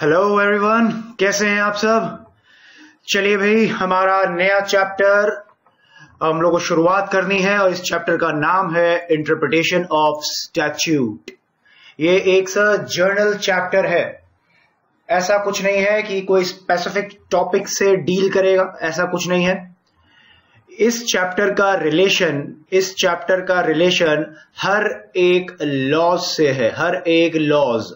Hello everyone, कैसे हैं आप सब। चलिए भाई, हमारा नया चैप्टर हम लोग को शुरुआत करनी है और इस चैप्टर का नाम है इंटरप्रिटेशन ऑफ स्टैट्यूट। ये एक सा जर्नल चैप्टर है। ऐसा कुछ नहीं है कि कोई स्पेसिफिक टॉपिक से डील करेगा, ऐसा कुछ नहीं है। इस चैप्टर का रिलेशन हर एक लॉज से है। हर एक लॉज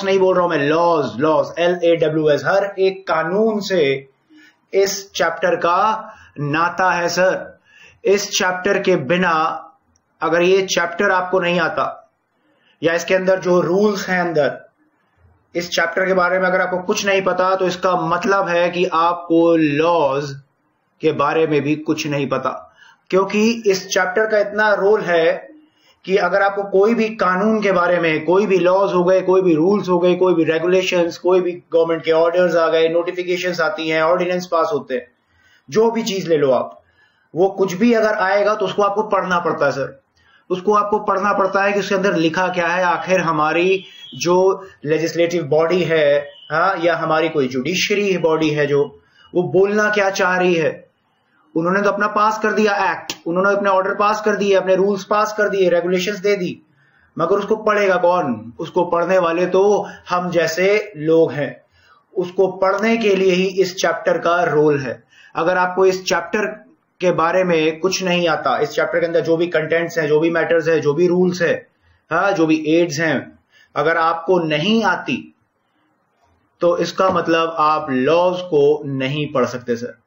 नहीं बोल रहा हूं मैं, लॉज LAWS, हर एक कानून से इस चैप्टर का नाता है सर। इस चैप्टर के बिना, अगर ये चैप्टर आपको नहीं आता या इसके अंदर जो रूल्स हैं अंदर, इस चैप्टर के बारे में अगर आपको कुछ नहीं पता, तो इसका मतलब है कि आपको लॉज के बारे में भी कुछ नहीं पता। क्योंकि इस चैप्टर का इतना रोल है कि अगर आपको कोई भी कानून के बारे में, कोई भी लॉज हो गए, कोई भी रूल्स हो गए, कोई भी रेगुलेशंस, कोई भी गवर्नमेंट के ऑर्डर्स आ गए, नोटिफिकेशंस आती हैं, ऑर्डिनेंस पास होते हैं, जो भी चीज ले लो आप, वो कुछ भी अगर आएगा तो उसको आपको पढ़ना पड़ता है सर। उसको आपको पढ़ना पड़ता है कि उसके अंदर लिखा क्या है। आखिर हमारी जो लेजिस्लेटिव बॉडी है, या हमारी कोई जुडिशरी बॉडी है, जो वो बोलना क्या चाह रही है। उन्होंने तो अपना पास कर दिया एक्ट, उन्होंने अपने ऑर्डर पास कर दिए, अपने रूल्स पास कर दिए, रेगुलेशंस दे दी, मगर उसको पढ़ेगा कौन? उसको पढ़ने वाले तो हम जैसे लोग हैं। उसको पढ़ने के लिए ही इस चैप्टर का रोल है। अगर आपको इस चैप्टर के बारे में कुछ नहीं आता, इस चैप्टर के अंदर जो भी कंटेंट्स हैं, जो भी मैटर्स है, जो भी रूल्स है, जो भी एड्स हैं, अगर आपको नहीं आती, तो इसका मतलब आप लॉज को नहीं पढ़ सकते sir.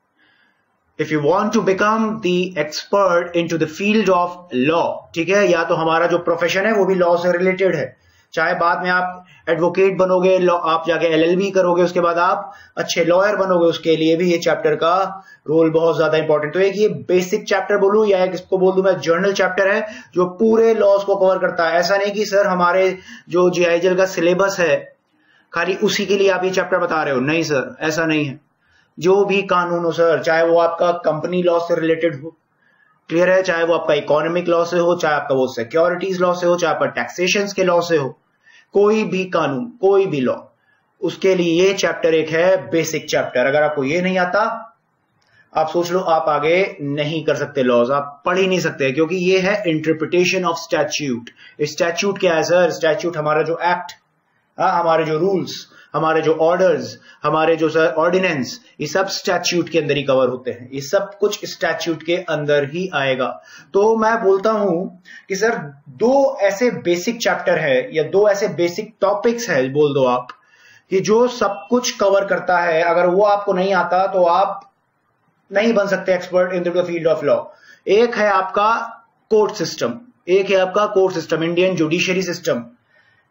If you want to become the expert into the field of law, ठीक है, या तो हमारा जो प्रोफेशन है वो भी लॉ से रिलेटेड है। चाहे बाद में आप एडवोकेट बनोगे, आप जाके LLB करोगे, उसके बाद आप अच्छे लॉयर बनोगे, उसके लिए भी ये चैप्टर का रोल बहुत ज्यादा इंपॉर्टेंट। तो एक ये बेसिक चैप्टर बोलूं या एक इसको बोल दूं मैं जर्नल चैप्टर है, जो पूरे लॉज को कवर करता है। ऐसा नहीं कि सर हमारे जो GIGL का सिलेबस है खाली उसी के लिए आप ये चैप्टर बता रहे हो। नहीं सर, ऐसा नहीं है। जो भी कानून हो सर, चाहे वो आपका कंपनी लॉ से रिलेटेड हो, क्लियर है, चाहे वो आपका इकोनॉमिक लॉ से हो, चाहे आपका वो सिक्योरिटीज लॉ से हो, चाहे आपका टैक्सेशन के लॉ से हो, कोई भी कानून, कोई भी लॉ, उसके लिए ये चैप्टर एक है बेसिक चैप्टर। अगर आपको ये नहीं आता, आप सोच लो आप आगे नहीं कर सकते, लॉज आप पढ़ ही नहीं सकते, क्योंकि ये है इंटरप्रिटेशन ऑफ स्टैट्यूट। स्टैट्यूट क्या है सर? स्टैट्यूट हमारा जो एक्ट, हमारे जो रूल्स, हमारे जो ऑर्डर्स, हमारे जो सर ऑर्डिनेंस, ये सब स्टैट्यूट के अंदर ही कवर होते हैं। ये सब कुछ स्टैट्यूट के अंदर ही आएगा। तो मैं बोलता हूं कि सर दो ऐसे बेसिक चैप्टर है या दो ऐसे बेसिक टॉपिक्स है, बोल दो आप, कि जो सब कुछ कवर करता है। अगर वो आपको नहीं आता तो आप नहीं बन सकते expert in the field of law. एक है आपका कोर्ट सिस्टम, एक है आपका court system, Indian judiciary system.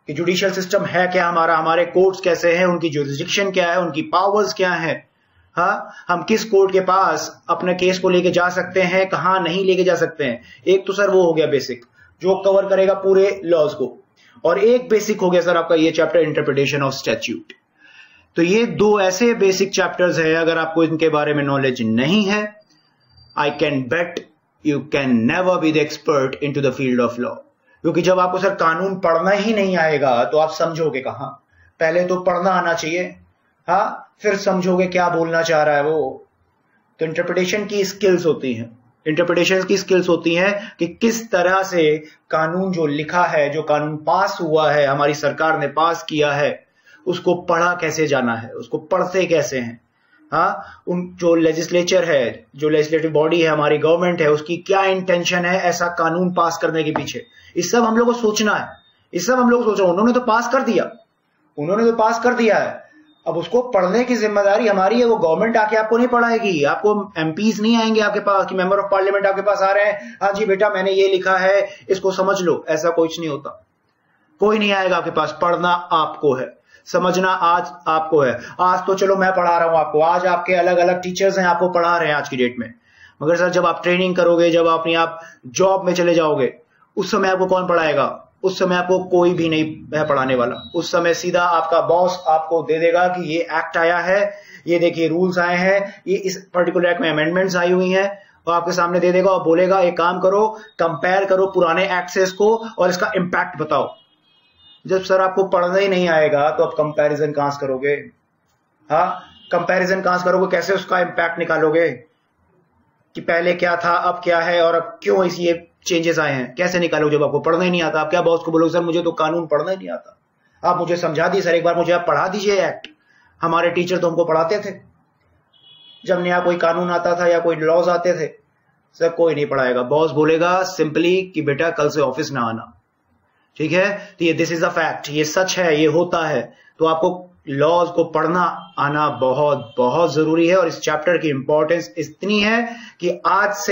कि जुडिशियल सिस्टम है क्या हमारा, हमारे कोर्ट्स कैसे हैं, उनकी जुरिस्डिक्शन क्या है, उनकी पावर्स क्या है, हम किस कोर्ट के पास अपने केस को लेके जा सकते हैं, कहां नहीं लेके जा सकते हैं। एक तो सर वो हो गया बेसिक, जो कवर करेगा पूरे लॉज को, और एक बेसिक हो गया सर आपका ये चैप्टर इंटरप्रिटेशन ऑफ स्टैट्यूट। तो ये दो ऐसे बेसिक चैप्टर्स है, अगर आपको इनके बारे में नॉलेज नहीं है, I can bet you can never be the expert in to the field of law. क्योंकि जब आपको सर कानून पढ़ना ही नहीं आएगा तो आप समझोगे कहां? पहले तो पढ़ना आना चाहिए, फिर समझोगे क्या बोलना चाह रहा है वो। तो इंटरप्रिटेशन की स्किल्स होती हैं, इंटरप्रिटेशन की स्किल्स होती हैं कि किस तरह से कानून जो लिखा है, जो कानून पास हुआ है, हमारी सरकार ने पास किया है, उसको पढ़ा कैसे जाना है, उसको पढ़ते कैसे हैं। उन जो लेजिस्लेचर है, जो लेजिस्लेटिव बॉडी है, हमारी गवर्नमेंट है, उसकी क्या इंटेंशन है ऐसा कानून पास करने के पीछे, इस सब हम लोग को सोचना है। इस सब हम लोग सोच रहे हैं, उन्होंने तो पास कर दिया, उन्होंने तो पास कर दिया है, अब उसको पढ़ने की जिम्मेदारी हमारी है। वो गवर्नमेंट आके आपको नहीं पढ़ाएगी, आपको MPs नहीं आएंगे आपके पास कि मेंबर ऑफ पार्लियामेंट आपके पास आ रहे हैं, हाँ जी बेटा मैंने ये लिखा है, इसको समझ लो। ऐसा कुछ नहीं होता, कोई नहीं आएगा आपके पास। पढ़ना आपको है, समझना आज आपको है। आज तो चलो मैं पढ़ा रहा हूं आपको, आज आपके अलग अलग टीचर्स हैं आपको पढ़ा रहे हैं आज की डेट में, मगर सर जब आप ट्रेनिंग करोगे, जब आप जॉब में चले जाओगे, उस समय आपको कौन पढ़ाएगा? उस समय आपको कोई भी नहीं है पढ़ाने वाला। उस समय सीधा आपका बॉस आपको दे देगा कि ये एक्ट आया है, ये देखिए रूल्स आए हैं, ये इस पर्टिकुलर एक्ट में अमेंडमेंट्स आई हुई हैं, और आपके सामने दे देगा और बोलेगा एक काम करो, कंपेयर करो पुराने एक्ट से इसको और इसका इंपैक्ट बताओ। जब सर आपको पढ़ना ही नहीं आएगा तो आप कंपैरिजन कहां से करोगे? हाँ, कंपैरिजन कहां से करोगे? कैसे उसका इंपैक्ट निकालोगे कि पहले क्या था, अब क्या है, और अब क्यों इस ये चेंजेस आए हैं? कैसे निकालोगे जब आपको पढ़ना ही नहीं आता? आप क्या बॉस को बोलोगे सर मुझे तो कानून पढ़ना ही नहीं आता, आप मुझे समझा दीजिए सर, एक बार मुझे आप पढ़ा दीजिए एक्ट। हमारे टीचर तो हमको पढ़ाते थे, जब नया कोई कानून आता था या कोई लॉज आते थे, सर कोई नहीं पढ़ाएगा। बॉस बोलेगा सिंपली कि बेटा कल से ऑफिस ना आना, ठीक है? तो ये दिस इज अ फैक्ट, ये सच है, ये होता है। तो आपको लॉज को पढ़ना आना बहुत बहुत जरूरी है। और इस चैप्टर की इंपॉर्टेंस इतनी है कि आज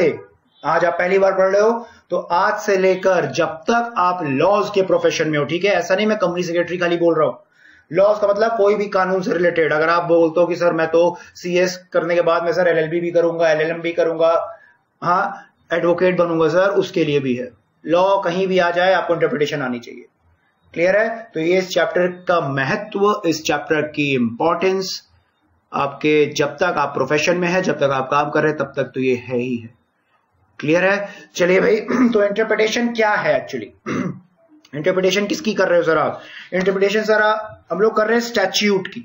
आप पहली बार पढ़ रहे हो, तो आज से लेकर जब तक आप लॉज के प्रोफेशन में हो, ठीक है? ऐसा नहीं मैं कंपनी सेक्रेटरी खाली बोल रहा हूं। लॉज का मतलब कोई भी कानून से रिलेटेड। अगर आप बोलते हो कि सर मैं तो सीएस करने के बाद मैं सर एलएलबी भी करूंगा, एलएलएम भी करूंगा, हाँ एडवोकेट बनूंगा सर, उसके लिए भी है। लॉ कहीं भी आ जाए आपको इंटरप्रिटेशन आनी चाहिए। क्लियर है? तो ये इस चैप्टर का महत्व, इस चैप्टर की इंपॉर्टेंस आपके जब तक आप प्रोफेशन में है, जब तक आप काम कर रहे हैं, तब तक तो ये है ही है। क्लियर है? चलिए भाई, तो इंटरप्रिटेशन क्या है एक्चुअली? इंटरप्रिटेशन किसकी कर रहे हो सर आप? इंटरप्रिटेशन सर हम लोग कर रहे हैं स्टैच्यूट की।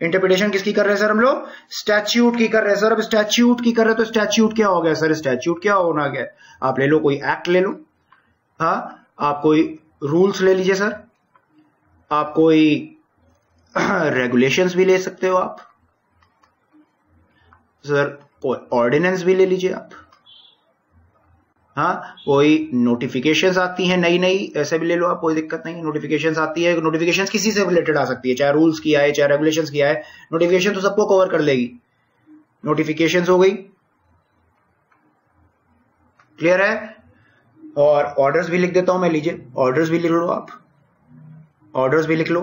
इंटरप्रिटेशन किसकी कर रहे हैं सर? हम लोग स्टैच्यूट की कर रहे हैं सर। अब स्टैच्यूट की कर रहे हैं तो स्टैच्यूट क्या हो गया सर? स्टैच्यूट क्या होना गया? आप ले लो कोई एक्ट ले लो, हाँ, आप कोई रूल्स ले लीजिए सर, आप कोई रेगुलेशंस भी ले सकते हो आप सर, कोई ऑर्डिनेंस भी ले लीजिए आप, हाँ, कोई नोटिफिकेशंस आती हैं नई नई, ऐसे भी ले लो आप, कोई दिक्कत नहीं है। नोटिफिकेशंस आती है, नोटिफिकेशंस किसी से रिलेटेड आ सकती है, चाहे रूल्स की आए चाहे रेगुलेशंस की आए, नोटिफिकेशन तो सबको कवर कर लेगी। नोटिफिकेशंस हो गई, क्लियर है? और ऑर्डर्स भी लिख देता हूं मैं, लीजिए ऑर्डर्स भी लिख लो आप, ऑर्डर्स भी लिख लो,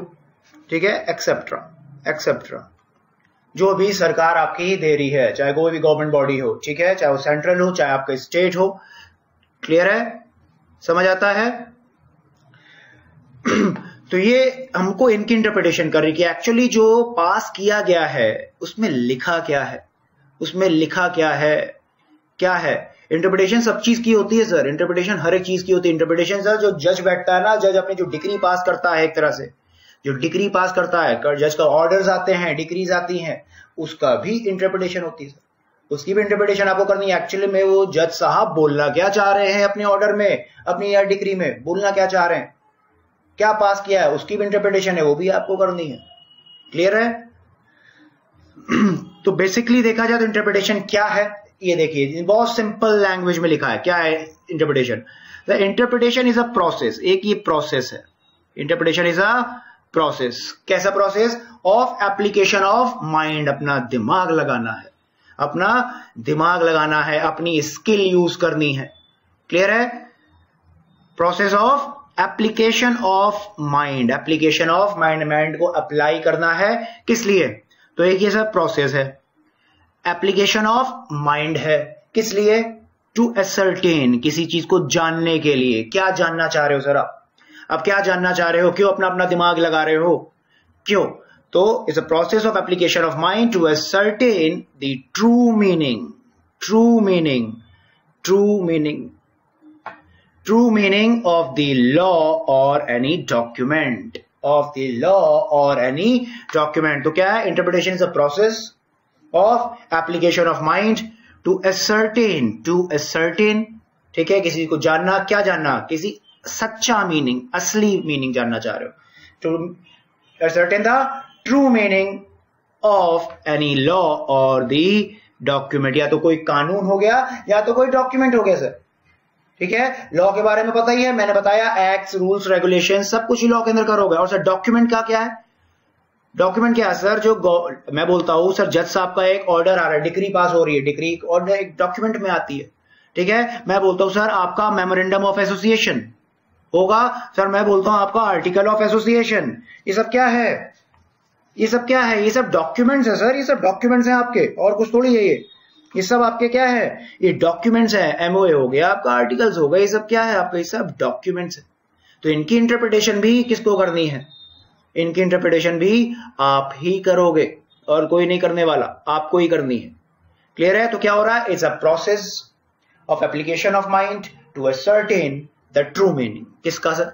ठीक है? एक्सेप्ट्रा एक्सेप्ट्रा, जो भी सरकार आपकी दे रही है, चाहे कोई भी गवर्नमेंट बॉडी हो, ठीक है, चाहे वो सेंट्रल हो चाहे आपका स्टेट हो। क्लियर है? समझ आता है? तो ये हमको इनकी इंटरप्रिटेशन कर रही कि एक्चुअली जो पास किया गया है उसमें लिखा क्या है, उसमें लिखा क्या है, क्या है। इंटरप्रिटेशन सब चीज की होती है सर, इंटरप्रिटेशन हर एक चीज की होती है। इंटरप्रिटेशन सर जो जज बैठता है ना, जज अपने जो डिग्री पास करता है, एक तरह से जो डिग्री पास करता है, जज का ऑर्डर्स आते हैं, डिग्रीज आती हैं, उसका भी इंटरप्रिटेशन होती है सर, उसकी भी इंटरप्रिटेशन आपको करनी है। एक्चुअली में वो जज साहब बोलना क्या चाह रहे हैं अपने ऑर्डर में, अपनी या डिग्री में बोलना क्या चाह रहे हैं, क्या पास किया है, उसकी भी इंटरप्रिटेशन है, वो भी आपको करनी है। क्लियर है? तो बेसिकली देखा जाए तो इंटरप्रिटेशन क्या है, ये देखिए बहुत सिंपल लैंग्वेज में लिखा है। क्या है interpretation? The interpretation is a process, एक ये प्रोसेस है। Interpretation is a process. कैसा process? Of application of mind, अपना दिमाग लगाना है, अपना दिमाग लगाना है, अपनी स्किल यूज करनी है। क्लियर है? Process of application of mind, application of mind, mind को अप्लाई करना है, किस लिए? तो एक ये सब प्रोसेस है, एप्लीकेशन ऑफ माइंड है, किस लिए? टू एसर्टेन, किसी चीज को जानने के लिए। क्या जानना चाह रहे हो सर आप? अब क्या जानना चाह रहे हो? क्यों अपना अपना दिमाग लगा रहे हो? क्यों? तो it's a process of application of mind to ascertain the true meaning, true meaning, true meaning, true meaning of the law or any document, of the law or any document. तो क्या है? Interpretation is a process of application of mind to ascertain, to ascertain, ठीक है, किसी को जानना। क्या जानना? किसी सच्चा मीनिंग, असली मीनिंग जानना चाह रहे हो। To ascertain the true meaning of any law और द डॉक्यूमेंट, या तो कोई कानून हो गया या तो कोई डॉक्यूमेंट हो गया सर। ठीक है, लॉ के बारे में पता ही है, मैंने बताया एक्ट्स, रूल्स, रेगुलेशन सब कुछ ही लॉ के अंदर करोगे। और सर डॉक्यूमेंट का क्या है? डॉक्यूमेंट क्या है सर? जो मैं बोलता हूं सर जज साहब का एक ऑर्डर आ रहा है, डिग्री पास हो रही है, डिग्री ऑर्डर एक डॉक्यूमेंट में आती है। ठीक है, मैं बोलता हूं सर आपका मेमोरेंडम ऑफ एसोसिएशन होगा, सर मैं बोलता हूं आपका आर्टिकल ऑफ एसोसिएशन। ये सब क्या है? ये सब क्या है? ये सब डॉक्यूमेंट्स है सर, ये सब डॉक्यूमेंट्स हैं आपके, और कुछ थोड़ी है ये सब आपके क्या है? ये डॉक्यूमेंट्स है। एमओए हो गया आपका, आर्टिकल्स हो गए, ये सब क्या है आपका? ये सब डॉक्यूमेंट्स है। तो इनकी इंटरप्रिटेशन भी किसको करनी है? इनकी इंटरप्रिटेशन भी आप ही करोगे और कोई नहीं करने वाला, आपको ही करनी है। क्लियर है? तो क्या हो रहा है? It's a process of application of mind to ascertain the true meaning. किसका सर?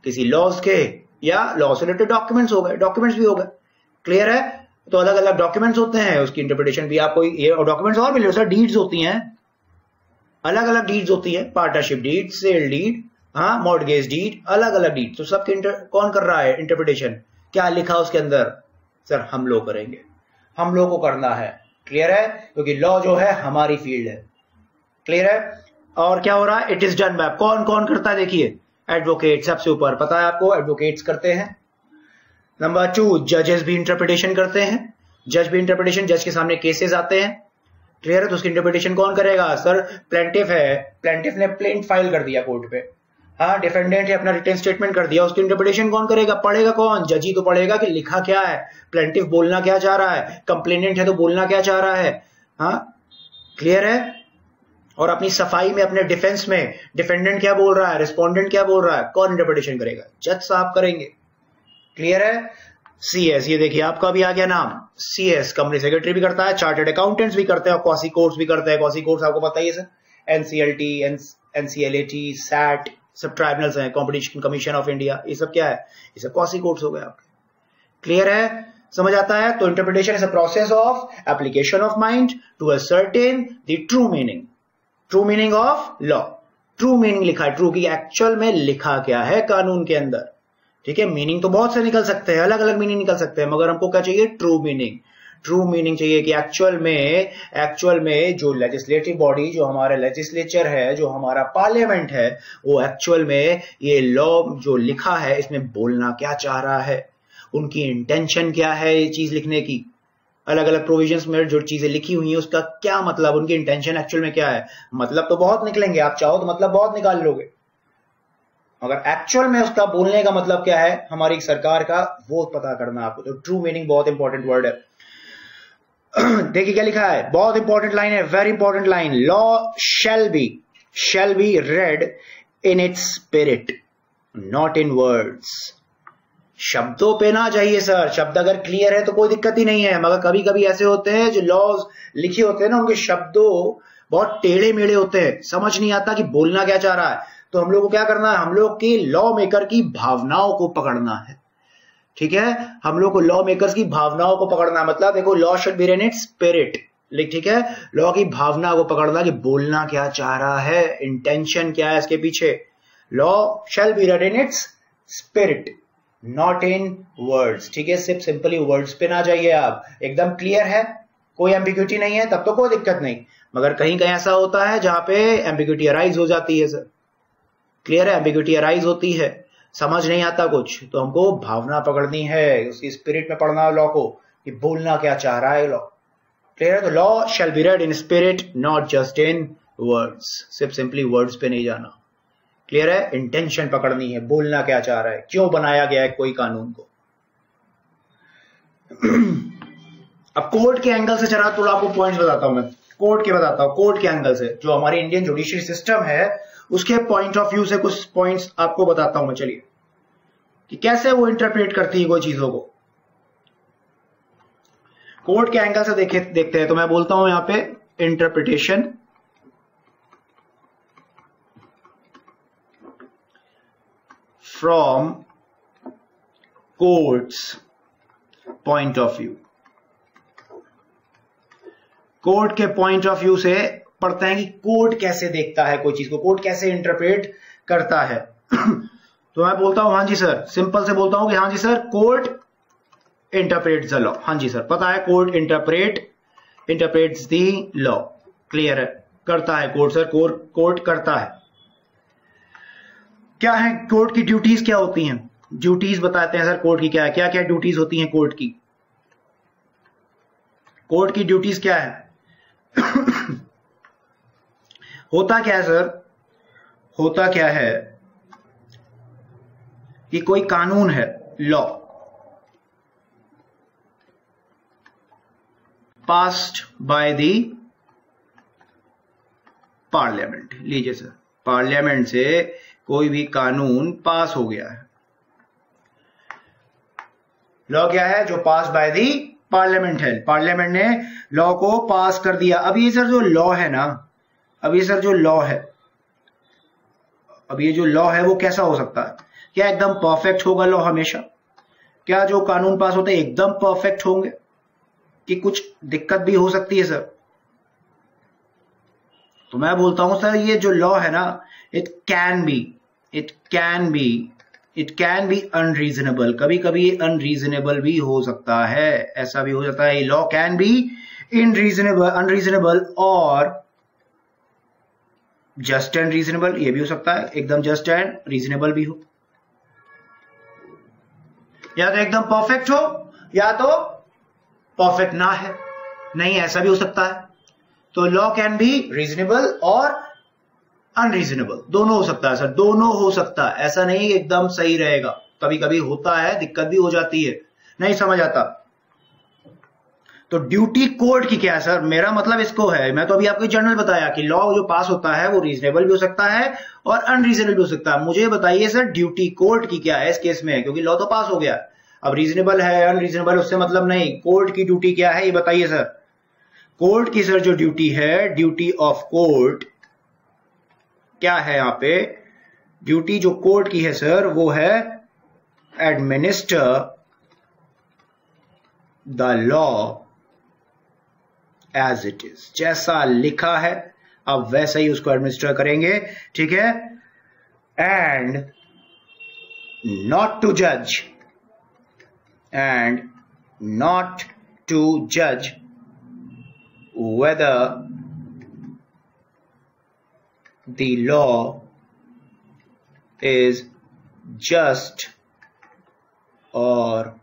किसी लॉज के या लॉ से रिलेटेड डॉक्यूमेंट्स हो गए, डॉक्यूमेंट्स भी हो गए। क्लियर है? तो अलग अलग डॉक्यूमेंट्स होते हैं, उसकी इंटरप्रिटेशन भी आपको ये डॉक्यूमेंट्स और मिले सर, डीड्स होती हैं, अलग अलग डीड्स होती है, पार्टनरशिप डीड, सेल डीड, हाँ, मॉर्गेज डीड, अलग अलग डीड। तो सबके कौन कर रहा है इंटरप्रिटेशन? क्या लिखा उसके अंदर? सर हम लोग करेंगे, हम लोग को करना है। क्लियर है? क्योंकि लॉ जो है हमारी फील्ड है। क्लियर है? और क्या हो रहा है? इट इज डन बाय, कौन कौन करता है? देखिए, एडवोकेट सबसे ऊपर, पता है आपको, एडवोकेट्स करते हैं। नंबर 2, जजेस भी इंटरप्रिटेशन करते हैं, जज भी इंटरप्रिटेशन, जज के सामने केसेस आते हैं। क्लियर है? तो उसकी इंटरप्रिटेशन कौन करेगा? सर प्लेंटिफ है, प्लेंटिफ ने प्लेंट फाइल कर दिया कोर्ट पे, हाँ, डिफेंडेंट है, अपना रिटन स्टेटमेंट कर दिया, उसकी इंटरप्रिटेशन कौन करेगा? पढ़ेगा कौन? जज ही तो पढ़ेगा कि लिखा क्या है, प्लेंटिफ बोलना क्या चाह रहा है, कंप्लेनेंट है तो बोलना क्या चाह रहा है। हाँ, क्लियर है? और अपनी सफाई में, अपने डिफेंस में डिफेंडेंट क्या बोल रहा है, रिस्पोंडेंट क्या बोल रहा है, कौन इंटरप्रिटेशन करेगा? जज साहब करेंगे। क्लियर है? सीएस, ये देखिए आपका भी आ गया नाम, सीएस कंपनी सेक्रेटरी भी करता है, चार्टर्ड अकाउंटेंट्स भी करते हैं, और क्वासी कोर्ट्स भी करते हैं। क्वासी कोर्ट्स आपको पता ही है सर, एनसीएलटी, एनसीएलएटी, सैट, सब ट्राइब्यूनल्स हैं, कॉम्पिटिशन कमीशन ऑफ इंडिया, ये सब क्या है? ये सब क्वासी कोर्ट्स हो गए आपके। क्लियर है? समझ आता है? तो interpretation is a process of application of mind to ascertain the true meaning, true meaning of law. True meaning लिखा है, ट्रू की एक्चुअल में लिखा क्या है कानून के अंदर। ठीक है? मीनिंग तो बहुत से निकल सकते हैं, अलग अलग मीनिंग निकल सकते हैं, मगर हमको क्या चाहिए? True meaning. ट्रू मीनिंग चाहिए कि एक्चुअल में जो लेजिस्लेटिव बॉडी, जो हमारा लेजिस्लेचर है, जो हमारा पार्लियामेंट है, वो एक्चुअल में ये लॉ जो लिखा है इसमें बोलना क्या चाह रहा है, उनकी इंटेंशन क्या है ये चीज लिखने की। अलग अलग प्रोविजंस में जो चीजें लिखी हुई हैं उसका क्या मतलब, उनकी इंटेंशन एक्चुअल में क्या है। मतलब तो बहुत निकलेंगे, आप चाहो तो मतलब बहुत निकाल लोगे, मगर एक्चुअल में उसका बोलने का मतलब क्या है हमारी सरकार का, वो पता करना आपको। तो ट्रू मीनिंग बहुत इंपॉर्टेंट वर्ड है। देखिए क्या लिखा है, बहुत इंपॉर्टेंट लाइन है, very important line. Law shall be red in its spirit, not in words. शब्दों पे ना जाइए सर, शब्द अगर क्लियर है तो कोई दिक्कत ही नहीं है, मगर कभी कभी ऐसे होते हैं जो लॉज लिखे होते हैं ना, उनके शब्दों बहुत टेढ़े मेढ़े होते हैं, समझ नहीं आता कि बोलना क्या चाह रहा है। तो हम लोग को क्या करना है, हम लोग की लॉ मेकर की भावनाओं को पकड़ना है। ठीक है? हम लोग को लॉ मेकर्स की भावनाओं को पकड़ना है। मतलब देखो, law should be in its spirit, ठीक है? लॉ की भावना को पकड़ना कि बोलना क्या चाह रहा है, इंटेंशन क्या है इसके पीछे। Law shall be red in its spirit, not in words. ठीक है? सिर्फ सिंपली वर्ड्स पे ना जाइए आप, एकदम क्लियर है, कोई एम्बिग्यूटी नहीं है, तब तो कोई दिक्कत नहीं। मगर कहीं कहीं ऐसा होता है जहां पे एम्बिग्यूटी अराइज हो जाती है सर। क्लियर है? एम्बिग्यूटी अराइज होती है, समझ नहीं आता कुछ, तो हमको भावना पकड़नी है, उसकी स्पिरिट में पढ़ना लॉ को कि बोलना क्या चाह रहा है लॉ। क्लियर है? तो law shall be red in spirit, not just in words. सिर्फ सिंपली वर्ड्स पे नहीं जाना। क्लियर है? इंटेंशन पकड़नी है, बोलना क्या चाह रहा है, क्यों बनाया गया है कोई कानून को। अब कोर्ट के एंगल से चला, तो आपको पॉइंट्स बताता हूं मैं, कोर्ट के बताता हूं, कोर्ट के एंगल से, जो हमारी इंडियन जुडिशियल सिस्टम है उसके पॉइंट ऑफ व्यू से कुछ पॉइंट्स आपको बताता हूं मैं। चलिए, कि कैसे वो इंटरप्रेट करती है कोई चीजों को। कोर्ट के एंगल से देखते हैं। तो मैं बोलता हूं यहां पे interpretation from courts point of view. Court के पॉइंट ऑफ व्यू से पढ़ते हैं कि कोर्ट कैसे देखता है कोई चीज को, कोर्ट कैसे इंटरप्रेट करता है। तो मैं बोलता हूं हाँ जी सर, सिंपल से बोलता हूं कि हाँ जी sir, court interprets the law. हाँ जी सर, पता है, court interprets the law. Clear है? करता है कोर्ट सर, कोर्ट करता है। क्या है कोर्ट की ड्यूटीज, क्या होती हैं? ड्यूटीज बताते हैं सर कोर्ट की क्या है, क्या क्या ड्यूटीज होती हैं कोर्ट की। कोर्ट की ड्यूटीज क्या है? होता क्या है सर, होता क्या है कि कोई कानून है, law passed by the parliament. लीजिए सर, पार्लियामेंट से कोई भी कानून पास हो गया है। लॉ क्या है? जो पास बाय दी पार्लियामेंट है, पार्लियामेंट ने लॉ को पास कर दिया। अब ये सर जो लॉ है ना, अब ये सर जो लॉ है, अब ये जो लॉ है वो कैसा हो सकता है क्या एकदम परफेक्ट होगा लॉ हमेशा? क्या जो कानून पास होते हैं एकदम परफेक्ट होंगे कि कुछ दिक्कत भी हो सकती है सर? तो मैं बोलता हूं सर ये जो लॉ है ना, इट कैन बी अनरीजनेबल। कभी कभी अनरीजनेबल भी हो सकता है, ऐसा भी हो सकता है। लॉ कैन बी अनरीजनेबल और जस्ट एंड रीजनेबल, ये भी हो सकता है। एकदम जस्ट एंड रीजनेबल भी हो, या तो एकदम परफेक्ट हो या तो परफेक्ट ना है, नहीं ऐसा भी हो सकता है। तो लॉ कैन बी रीजनेबल और अनरीजनेबल, दोनों हो सकता है सर, दोनों हो सकता है। ऐसा नहीं एकदम सही रहेगा, कभी कभी होता है, दिक्कत भी हो जाती है, नहीं समझ आता। तो ड्यूटी कोड की क्या है सर? मेरा मतलब इसको है, मैं तो अभी आपको जनरल बताया कि लॉ जो पास होता है वो रीजनेबल भी हो सकता है और अनरीजनेबल भी हो सकता है। मुझे बताइए सर ड्यूटी कोड की क्या है इस केस में, क्योंकि लॉ तो पास हो गया, अब रीजनेबल है अनरीजनेबल उससे मतलब नहीं, कोर्ट की ड्यूटी क्या है ये बताइए सर। कोर्ट की सर जो ड्यूटी है, ड्यूटी ऑफ कोर्ट क्या है यहाँ पे? ड्यूटी जो कोर्ट की है सर वो है administer the law as it is, जैसा लिखा है अब वैसा ही उसको एडमिनिस्टर करेंगे, ठीक है। एंड नॉट टू जज, and not to judge whether the law is just or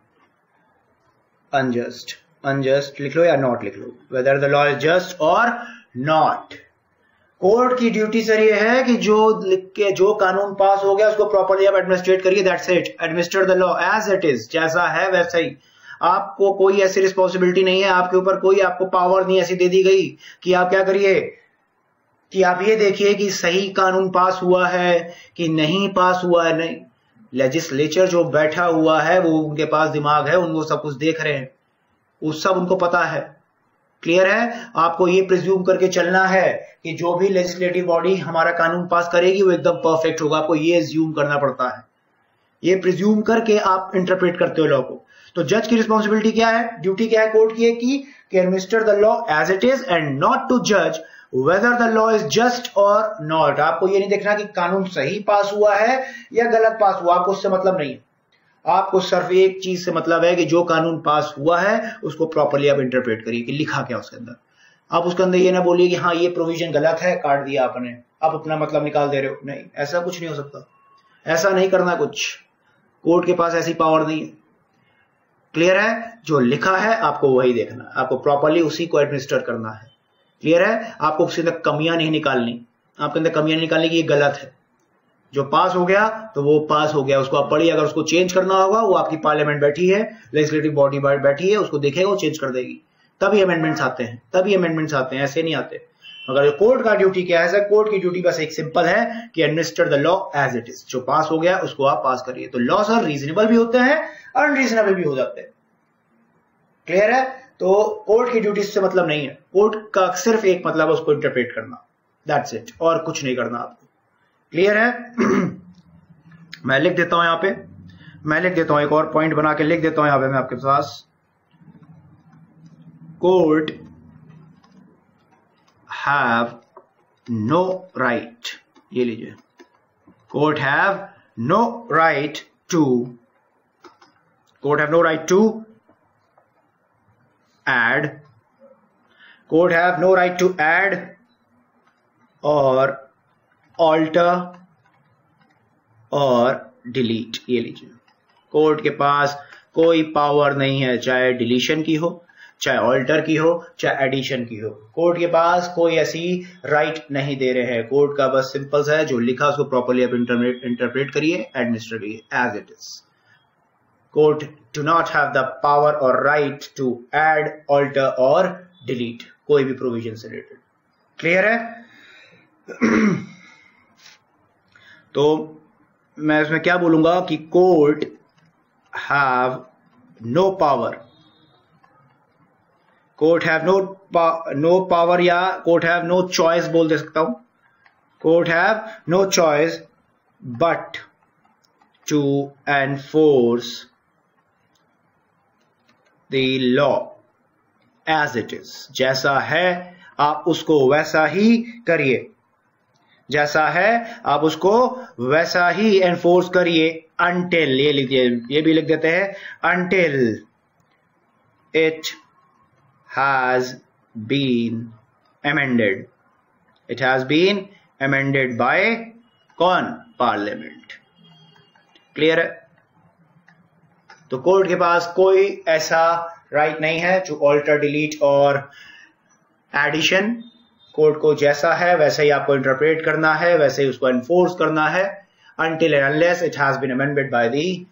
unjust. unjust लिख लो या not लिख लो, whether the law is just or not. Court की ड्यूटी सर ये है कि जो लिख के जो कानून पास हो गया उसको प्रॉपर्ली आप एडमिनिस्ट्रेट करिए, that's it. Administer the law as it is, जैसा है वैसा ही। आपको कोई ऐसी रिस्पॉन्सिबिलिटी नहीं है, आपके ऊपर कोई आपको पावर नहीं ऐसी दे दी गई कि आप क्या करिए कि आप ये देखिए कि सही कानून पास हुआ है कि नहीं पास हुआ है। नहीं, लेजिस्लेचर जो बैठा हुआ है वो उनके पास दिमाग है, उनको सब कुछ देख रहे हैं, वो सब उनको पता है। क्लियर है? आपको ये प्रिज्यूम करके चलना है कि जो भी लेजिस्लेटिव बॉडी हमारा कानून पास करेगी वो एकदम परफेक्ट होगा, आपको ये ज्यूम करना पड़ता है, ये प्रिज्यूम करके आप इंटरप्रेट करते हो लॉ को। तो जज की रिस्पॉन्सिबिलिटी क्या है, ड्यूटी क्या है कोर्ट की है कि administer the law as it is and not to जज whether the law is just or not. आपको ये नहीं देखना कि कानून सही पास हुआ है या गलत पास हुआ, आपको उससे मतलब नहीं है। आपको सिर्फ एक चीज से मतलब है कि जो कानून पास हुआ है उसको प्रॉपर्ली आप इंटरप्रेट करिए कि लिखा क्या उसके अंदर। आप उसके अंदर ये ना बोलिए कि हाँ ये प्रोविजन गलत है, काट दिया आपने, आप अपना मतलब निकाल दे रहे हो। नहीं, ऐसा कुछ नहीं हो सकता, ऐसा नहीं करना कुछ, कोर्ट के पास ऐसी पावर नहीं है। क्लियर है? जो लिखा है आपको वही देखना है, आपको प्रॉपर्ली उसी को एडमिनिस्टर करना है। क्लियर है? आपको उसके अंदर कमियां नहीं निकालनी, आपके अंदर कमियां नहीं निकालनी कि ये गलत है। जो पास हो गया तो वो पास हो गया, उसको आप पढ़िए। अगर उसको चेंज करना होगा वो आपकी पार्लियामेंट बैठी है, लेजिस्लेटिव बॉडी बैठी है, उसको देखेगा वो चेंज कर देगी, तभी अमेंडमेंट्स आते हैं, तभी अमेंडमेंट्स आते हैं, ऐसे नहीं आते। मगर कोर्ट का ड्यूटी क्या है सर? कोर्ट की ड्यूटी बस एक सिंपल है कि administer the law as it is, जो पास हो गया उसको आप पास करिए। तो लॉ सर रीजनेबल भी होते हैं, अनरीजनेबल भी हो जाते हैं। क्लियर है? तो कोर्ट की ड्यूटी से मतलब नहीं है, कोर्ट का सिर्फ एक मतलब है उसको इंटरप्रेट करना, दैट्स इट, और कुछ नहीं करना आपको। क्लियर है? मैं लिख देता हूं यहां पे, मैं लिख देता हूं, एक और पॉइंट बना के लिख देता हूं यहां पे मैं आपके पास। कोर्ट हैव नो राइट, ये लीजिए, court have no right to, court have no right to add, court have no right to add or alter और डिलीट। ये लीजिए, कोर्ट के पास कोई पावर नहीं है, चाहे डिलीशन की हो, चाहे ऑल्टर की हो, चाहे एडिशन की हो। कोर्ट के पास कोई ऐसी राइट नहीं दे रहे हैं। कोर्ट का बस सिंपल सा है, जो लिखा उसको प्रॉपर्ली आप इंटरप्रेट करिए, एडमिनिस्टर करिए as it is. Court do not have the power or right to add, alter or delete कोई भी प्रोविजन से रिलेटेड। क्लियर है? तो मैं इसमें क्या बोलूंगा कि court have no power, court have no power, या कोर्ट हैव नो चॉइस बोल दे सकता हूं। Court have no choice but to enforce the law as it is. जैसा है आप उसको वैसा ही करिए, जैसा है आप उसको वैसा ही एनफोर्स करिए until, ये लिख दिए, ये भी लिख देते हैं, until it has been amended. It has been amended by कौन? पार्लियामेंट. क्लियर है? तो कोर्ट के पास कोई ऐसा राइट नहीं है जो ऑल्टर, डिलीट और एडिशन. कोर्ट को जैसा है वैसे ही आपको इंटरप्रेट करना है, वैसे ही उसको एनफोर्स करना है until and unless it has been amended by the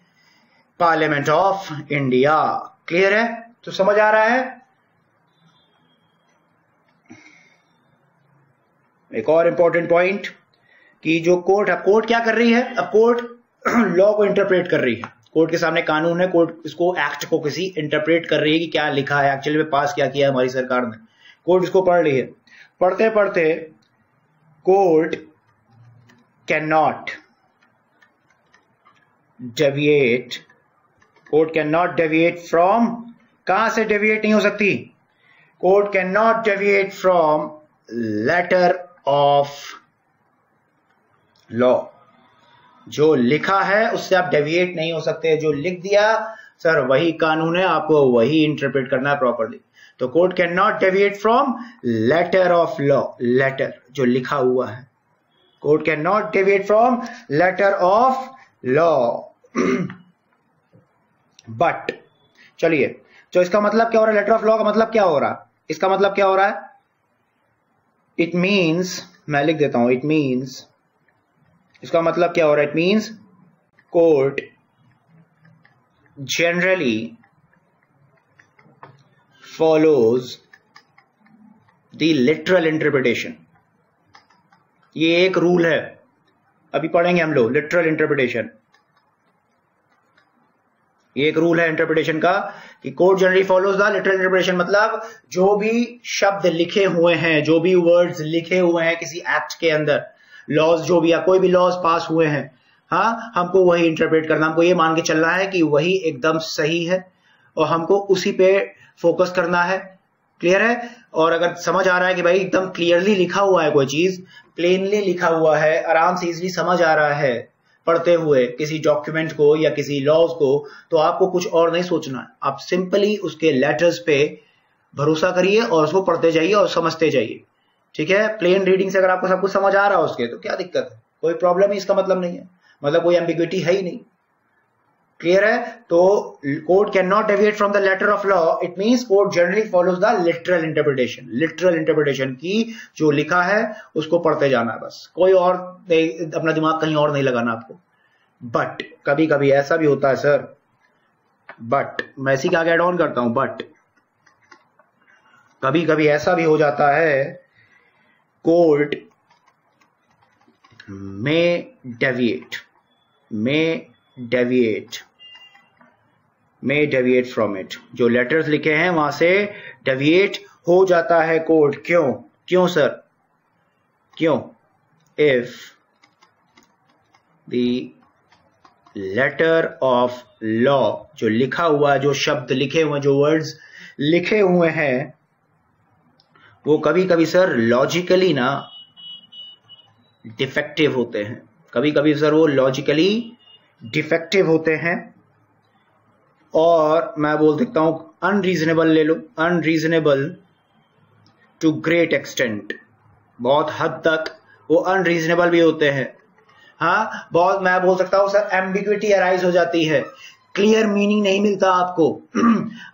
Parliament of India. Clear है? तो समझ आ रहा है? एक और इंपॉर्टेंट पॉइंट कि जो कोर्ट, अब कोर्ट क्या कर रही है? अब कोर्ट लॉ को इंटरप्रेट कर रही है. कोर्ट के सामने कानून है, कोर्ट इसको, एक्ट को किसी इंटरप्रेट कर रही है कि क्या लिखा है एक्चुअली में, पास क्या किया है हमारी सरकार ने. कोर्ट इसको पढ़ रही है. पढ़ते पढ़ते court can not deviate, court can not deviate from, कहां से डेविएट नहीं हो सकती? Court can not deviate from letter of law. जो लिखा है उससे आप डेविएट नहीं हो सकते. जो लिख दिया सर वही कानून है, आपको वही इंटरप्रेट करना है प्रॉपर्ली. तो court can not deviate from letter of law, letter जो लिखा हुआ है. Court can not deviate from letter of law. But चलिए, तो इसका मतलब क्या हो रहा है? लेटर ऑफ लॉ का मतलब क्या हो रहा है? इसका मतलब क्या हो रहा है? इट मीन्स, मैं लिख देता हूं, इट मीन्स, इसका मतलब क्या हो रहा है? It means court generally follows the literal interpretation. ये एक रूल है, अभी पढ़ेंगे हम लोग लिटरल इंटरप्रिटेशन. ये एक रूल है इंटरप्रिटेशन का कि court generally follows the literal interpretation. मतलब जो भी शब्द लिखे हुए हैं, जो भी वर्ड्स लिखे हुए हैं किसी एक्ट के अंदर, लॉज जो भी, या कोई भी लॉज पास हुए हैं, हाँ, हमको वही इंटरप्रेट करना. हमको ये मान के चलना है कि वही एकदम सही है और हमको उसी पे फोकस करना है. क्लियर है? और अगर समझ आ रहा है कि भाई एकदम क्लियरली लिखा हुआ है, कोई चीज प्लेनली लिखा हुआ है, आराम से इजीली समझ आ रहा है पढ़ते हुए किसी डॉक्यूमेंट को या किसी लॉज को, तो आपको कुछ और नहीं सोचना है. आप सिंपली उसके लेटर्स पे भरोसा करिए और उसको पढ़ते जाइए और समझते जाइए. ठीक है? प्लेन रीडिंग से अगर आपको सब कुछ समझ आ रहा है उसके, तो क्या दिक्कत है? कोई प्रॉब्लम ही इसका मतलब नहीं है, मतलब कोई एम्बिग्विटी है ही नहीं. क्लियर है? तो court can not deviate from the letter of law. It means court generally follows the literal interpretation. Literal interpretation की जो लिखा है उसको पढ़ते जाना है बस, कोई और अपना दिमाग कहीं और नहीं लगाना आपको. बट कभी कभी ऐसा भी होता है सर, बट मैं इसी का आगे एड ऑन करता हूं, बट कभी कभी ऐसा भी हो जाता है, कोर्ट में डेविएट फ्रॉम इट. जो लेटर्स लिखे हैं वहां से डेविएट हो जाता है कोर्ट. क्यों सर? क्यों? If the letter of law, जो लिखा हुआ, जो शब्द लिखे हुए, जो वर्ड्स लिखे हुए हैं, वो कभी कभी सर लॉजिकली ना डिफेक्टिव होते हैं. कभी कभी सर वो लॉजिकली डिफेक्टिव होते हैं, और मैं बोल सकता हूं अनरीजनेबल. ले लो, अनरीजनेबल टू ग्रेट एक्सटेंट. बहुत हद तक वो अनरीजनेबल भी होते हैं. हाँ, बहुत, मैं बोल सकता हूं सर एम्बिग्विटी अराइज हो जाती है, क्लियर मीनिंग नहीं मिलता आपको.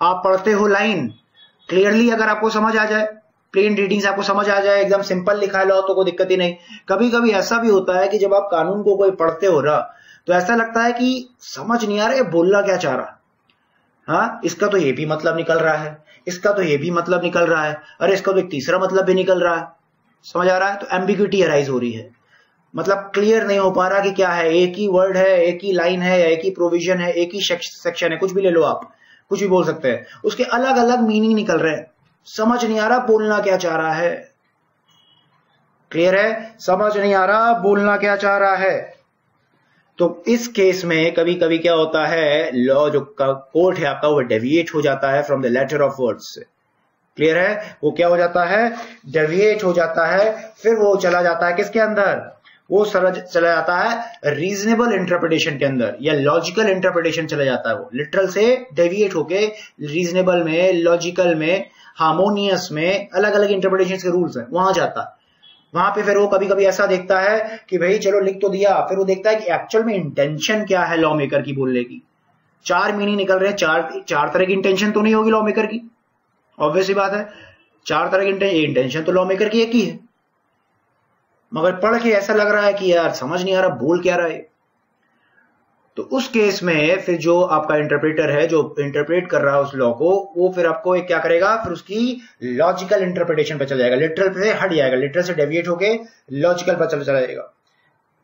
आप पढ़ते हो लाइन, क्लियरली अगर आपको समझ आ जाए, प्लेन रीडिंग से आपको समझ आ जाए, एकदम सिंपल लिखा है लॉ, तो कोई दिक्कत ही नहीं. कभी कभी ऐसा भी होता है कि जब आप कानून को कोई पढ़ते हो ना, तो ऐसा लगता है कि समझ नहीं आ रहा है बोलना क्या चाह रहा. हाँ, इसका तो ये भी मतलब निकल रहा है, इसका तो ये भी मतलब निकल रहा है, अरे इसका तो एक तीसरा मतलब भी निकल रहा है. समझ आ रहा है? तो एम्बिग्विटी अराइज हो रही है, मतलब क्लियर नहीं हो पा रहा कि क्या है. एक ही वर्ड है, एक ही लाइन है, एक ही प्रोविजन है, एक ही सेक्शन है, कुछ भी ले लो आप, कुछ भी बोल सकते हैं, उसके अलग अलग मीनिंग निकल रहे हैं. समझ नहीं आ रहा बोलना क्या चाह रहा है. क्लियर है? समझ नहीं आ रहा बोलना क्या चाह रहा है. तो इस केस में कभी कभी क्या होता है, लॉ जो कोर्ट है आपका वो डेविएट हो जाता है from the letter of words से। क्लियर है? वो क्या हो जाता है, डेविएट हो जाता है, फिर वो चला जाता है किसके अंदर, वो चला जाता है रीजनेबल इंटरप्रिटेशन के अंदर, या लॉजिकल इंटरप्रिटेशन चला जाता है। वो लिटरल से डेविएट होके रीजनेबल में, लॉजिकल में, हार्मोनियस में, अलग अलग इंटरप्रिटेशन के रूल्स हैं, वहां जाता है। वहां पे फिर वो कभी कभी ऐसा देखता है कि भाई चलो लिख तो दिया, फिर वो देखता है कि एक्चुअल में इंटेंशन क्या है लॉ मेकर की बोलने की। 4 मीनिंग निकल रहे हैं, चार तरह की इंटेंशन तो नहीं होगी लॉ मेकर की, ऑब्वियस ही बात है। 4 तरह की इंटेंशन तो लॉ मेकर की एक ही है, मगर पढ़ के ऐसा लग रहा है कि यार समझ नहीं आ रहा बोल क्या रहा है। तो उस केस में फिर जो आपका इंटरप्रेटर है, जो इंटरप्रेट कर रहा है उस लॉ को, वो फिर आपको एक क्या करेगा, फिर उसकी लॉजिकल इंटरप्रिटेशन पर चल जाएगा, लिटरल से हट जाएगा, लिटरल से डेविएट होके लॉजिकल पर चला जाएगा।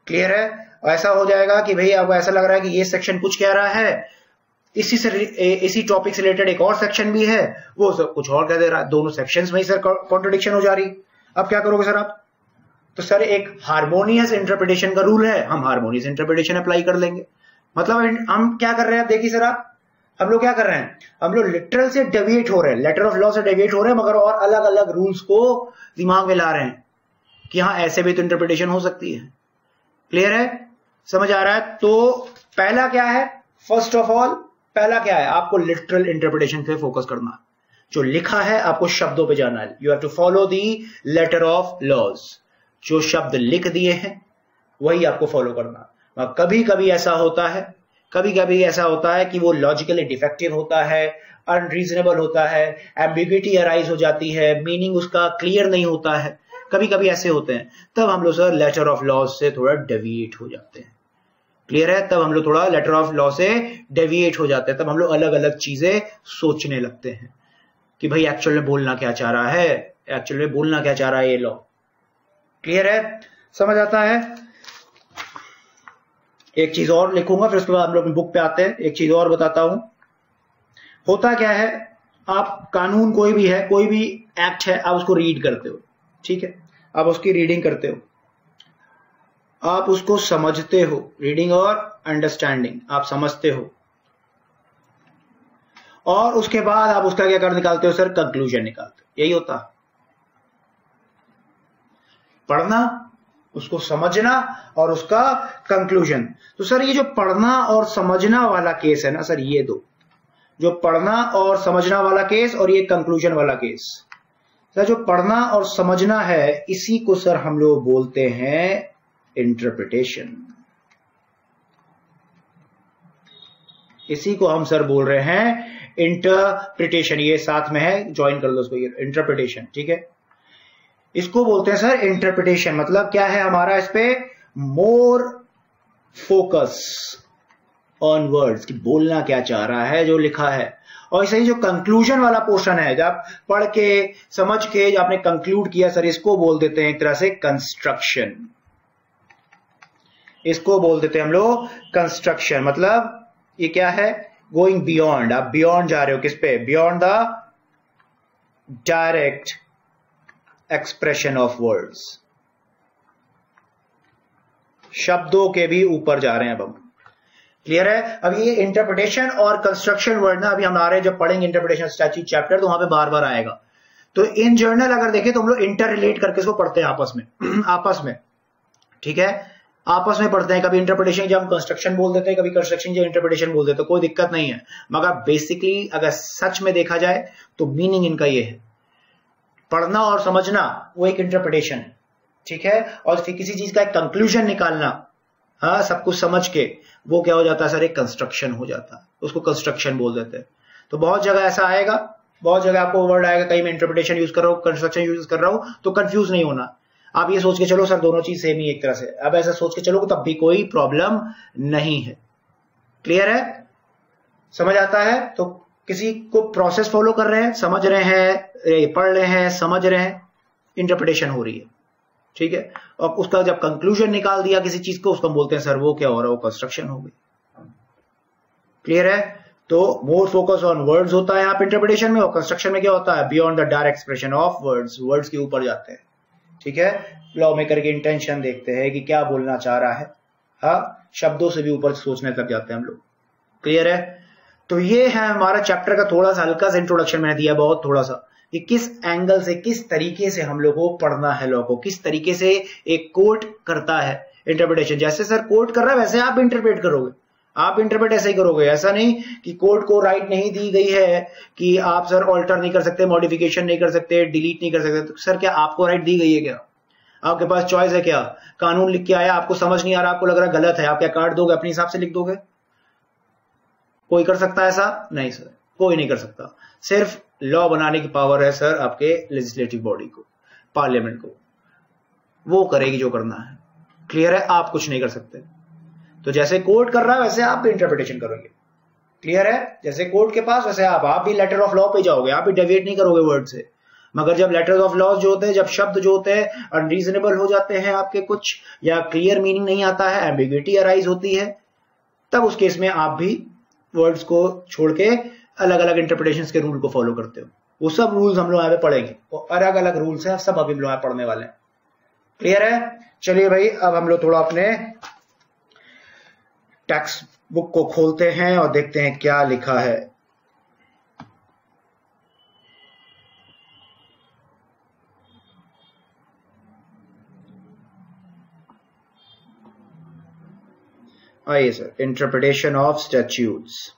क्लियर है? ऐसा हो जाएगा कि भाई आपको ऐसा लग रहा है कि ये सेक्शन कुछ कह रहा है, इसी टॉपिक से रिलेटेड एक और सेक्शन भी है, वो सब कुछ और कह दे रहा है, दोनों सेक्शंस में ही सर कॉन्ट्रडिक्शन हो जा रही। अब क्या करोगे सर आप? तो सर एक हार्मोनियस इंटरप्रिटेशन का रूल है, हम हार्मोनियस इंटरप्रिटेशन अप्लाई कर लेंगे। मतलब हम क्या कर रहे हैं, देखिए सर आप, हम लोग क्या कर रहे हैं, हम लोग लिटरल से डेविएट हो रहे हैं, लेटर ऑफ लॉ से डेविएट हो रहे हैं, मगर और अलग अलग रूल्स को दिमाग में ला रहे हैं कि हाँ ऐसे भी तो इंटरप्रिटेशन हो सकती है। क्लियर है? समझ आ रहा है? तो पहला क्या है, फर्स्ट ऑफ ऑल पहला क्या है, आपको लिटरल इंटरप्रिटेशन पे फोकस करना। जो लिखा है आपको शब्दों पे जाना है, you have to follow the letter of laws. जो शब्द लिख दिए हैं वही आपको फॉलो करना। कभी कभी ऐसा होता है कि वो लॉजिकली डिफेक्टिव होता है, अनरीजनेबल होता है, एम्बिग्युइटी अराइज हो जाती है, मीनिंग उसका क्लियर नहीं होता है, कभी कभी ऐसे होते हैं। तब हम लोग सर लेटर ऑफ लॉ से थोड़ा डेविएट हो जाते हैं। क्लियर है? तब हम लोग थोड़ा लेटर ऑफ लॉ से डेविएट हो जाते हैं, तब हम लोग अलग अलग चीजें सोचने लगते हैं कि भाई एक्चुअल में बोलना क्या चाह रहा है, एक्चुअल में बोलना क्या चाह रहा है ये लॉ। क्लियर है? समझ आता है? एक चीज और लिखूंगा, फिर उसके बाद हम लोग बुक पे आते हैं। एक चीज और बताता हूं, होता क्या है, आप कानून कोई भी है, कोई भी एक्ट है, आप उसको रीड करते हो, ठीक है, आप उसकी रीडिंग करते हो, आप उसको समझते हो, रीडिंग और अंडरस्टैंडिंग, आप समझते हो, और उसके बाद आप उसका क्या कर निकालते हो सर, कंक्लूजन निकालते हो। यही होता है पढ़ना, उसको समझना और उसका कंक्लूजन। तो सर ये जो पढ़ना और समझना वाला केस है ना सर, ये दो, जो पढ़ना और समझना वाला केस और ये कंक्लूजन वाला केस, सर जो पढ़ना और समझना है इसी को सर हम लोग बोलते हैं इंटरप्रिटेशन। इसी को हम सर बोल रहे हैं इंटरप्रिटेशन। ये साथ में है, ज्वाइन कर लो उसको, ये इंटरप्रिटेशन, ठीक है। इसको बोलते हैं सर इंटरप्रिटेशन। मतलब क्या है हमारा इस पे, मोर फोकस ऑन वर्ड्स, कि बोलना क्या चाह रहा है, जो लिखा है। और ऐसे ही जो कंक्लूजन वाला पोर्शन है, जब पढ़ के समझ के जो आपने कंक्लूड किया सर, इसको बोल देते हैं एक तरह से कंस्ट्रक्शन। इसको बोल देते हैं हम लोग कंस्ट्रक्शन। मतलब ये क्या है, गोइंग बियॉन्ड, आप बियॉन्ड जा रहे हो, किस पे, beyond the direct expression of words, शब्दों के भी ऊपर जा रहे हैं अब हम। क्लियर है? अब ये इंटरप्रिटेशन और कंस्ट्रक्शन वर्ड ना, अभी हमारे जब पढ़ेंगे इंटरप्रिटेशन स्टैट्यूट चैप्टर, तो वहां पे बार बार आएगा। तो इन जर्नल अगर देखें तो हम लोग इंटर रिलेट करके इसको पढ़ते हैं आपस में, ठीक है, आपस में पढ़ते हैं। कभी इंटरप्रिटेशन जब हम कंस्ट्रक्शन बोल देते हैं, कभी कंस्ट्रक्शन जब इंटरप्रिटेशन बोल देते हैं, कोई दिक्कत नहीं है। मगर बेसिकली अगर सच में देखा जाए तो मीनिंग इनका ये है, पढ़ना और समझना वो एक इंटरप्रिटेशन है, ठीक है, और फिर किसी चीज का एक कंक्लूजन निकालना, हाँ, सब कुछ समझ के, वो क्या हो जाता है सर, एक कंस्ट्रक्शन हो जाता है, उसको कंस्ट्रक्शन बोल देते हैं। तो बहुत जगह ऐसा आएगा, बहुत जगह आपको वर्ड आएगा, कहीं मैं इंटरप्रिटेशन यूज कर रहा हूं, कंस्ट्रक्शन यूज कर रहा हूं, तो कंफ्यूज नहीं होना। आप ये सोच के चलो सर दोनों चीज सेम ही एक तरह से, अब ऐसा सोच के चलो तब भी कोई प्रॉब्लम नहीं है। क्लियर है? समझ आता है? तो किसी को प्रोसेस फॉलो कर रहे हैं, समझ रहे हैं, पढ़ रहे हैं, समझ रहे हैं, इंटरप्रिटेशन हो रही है, ठीक है, और उसका जब कंक्लूजन निकाल दिया किसी चीज को, उसको बोलते हैं सर वो क्या हो रहा है, वो कंस्ट्रक्शन हो गई। क्लियर है? तो मोर फोकस ऑन वर्ड्स होता है यहाँ पे इंटरप्रिटेशन में, और कंस्ट्रक्शन में क्या होता है, beyond the direct expression of words, words के ऊपर जाते हैं, ठीक है। लॉ मेकर की इंटेंशन देखते हैं कि क्या बोलना चाह रहा है, हाँ, शब्दों से भी ऊपर सोचने लग जाते हैं हम लोग। क्लियर है? तो ये है हमारा चैप्टर का थोड़ा सा हल्का सा इंट्रोडक्शन मैंने दिया, बहुत थोड़ा सा, कि किस एंगल से, किस तरीके से हम लोग को पढ़ना है लॉ को, किस तरीके से एक कोर्ट करता है इंटरप्रिटेशन। जैसे सर कोर्ट कर रहा है वैसे आप इंटरप्रेट करोगे, आप इंटरप्रेट ऐसे ही करोगे। ऐसा नहीं कि कोर्ट को राइट नहीं दी गई है कि आप सर ऑल्टर नहीं कर सकते, मॉडिफिकेशन नहीं कर सकते, डिलीट नहीं कर सकते। तो सर क्या आपको राइट दी गई है क्या? आपके पास चॉइस है क्या? कानून लिख के आया, आपको समझ नहीं आ रहा, आपको लग रहा है गलत है, आप क्या काट दोगे, अपने हिसाब से लिख दोगे? कोई कर सकता है ऐसा? नहीं सर, कोई नहीं कर सकता। सिर्फ लॉ बनाने की पावर है सर आपके लेजिस्लेटिव बॉडी को, पार्लियामेंट को, वो करेगी जो करना है। क्लियर है? आप कुछ नहीं कर सकते। तो जैसे कोर्ट कर रहा है वैसे आप भी इंटरप्रिटेशन करोगे। क्लियर है? जैसे कोर्ट के पास वैसे आप भी लेटर ऑफ लॉ पे जाओगे, आप भी डेविएट नहीं करोगे वर्ड से। मगर जब लेटर ऑफ लॉ जो होते हैं, जब शब्द जो होते हैं अनरीजनेबल हो जाते हैं आपके कुछ, या क्लियर मीनिंग नहीं आता है, एम्बिग्युइटी अराइज होती है, तब उस केस में आप भी वर्ड्स को छोड़ के अलग अलग इंटरप्रिटेशंस के रूल को फॉलो करते हो। वो सब रूल्स हम लोग यहाँ पे पढ़ेंगे, वो अलग अलग रूल्स हैं, सब अभी हम लोग यहाँ पढ़ने वाले हैं। क्लियर है? चलिए भाई, अब हम लोग थोड़ा अपने टेक्स्ट बुक को खोलते हैं और देखते हैं क्या लिखा है। आइए सर, इंटरप्रिटेशन ऑफ स्टैट्यूट्स।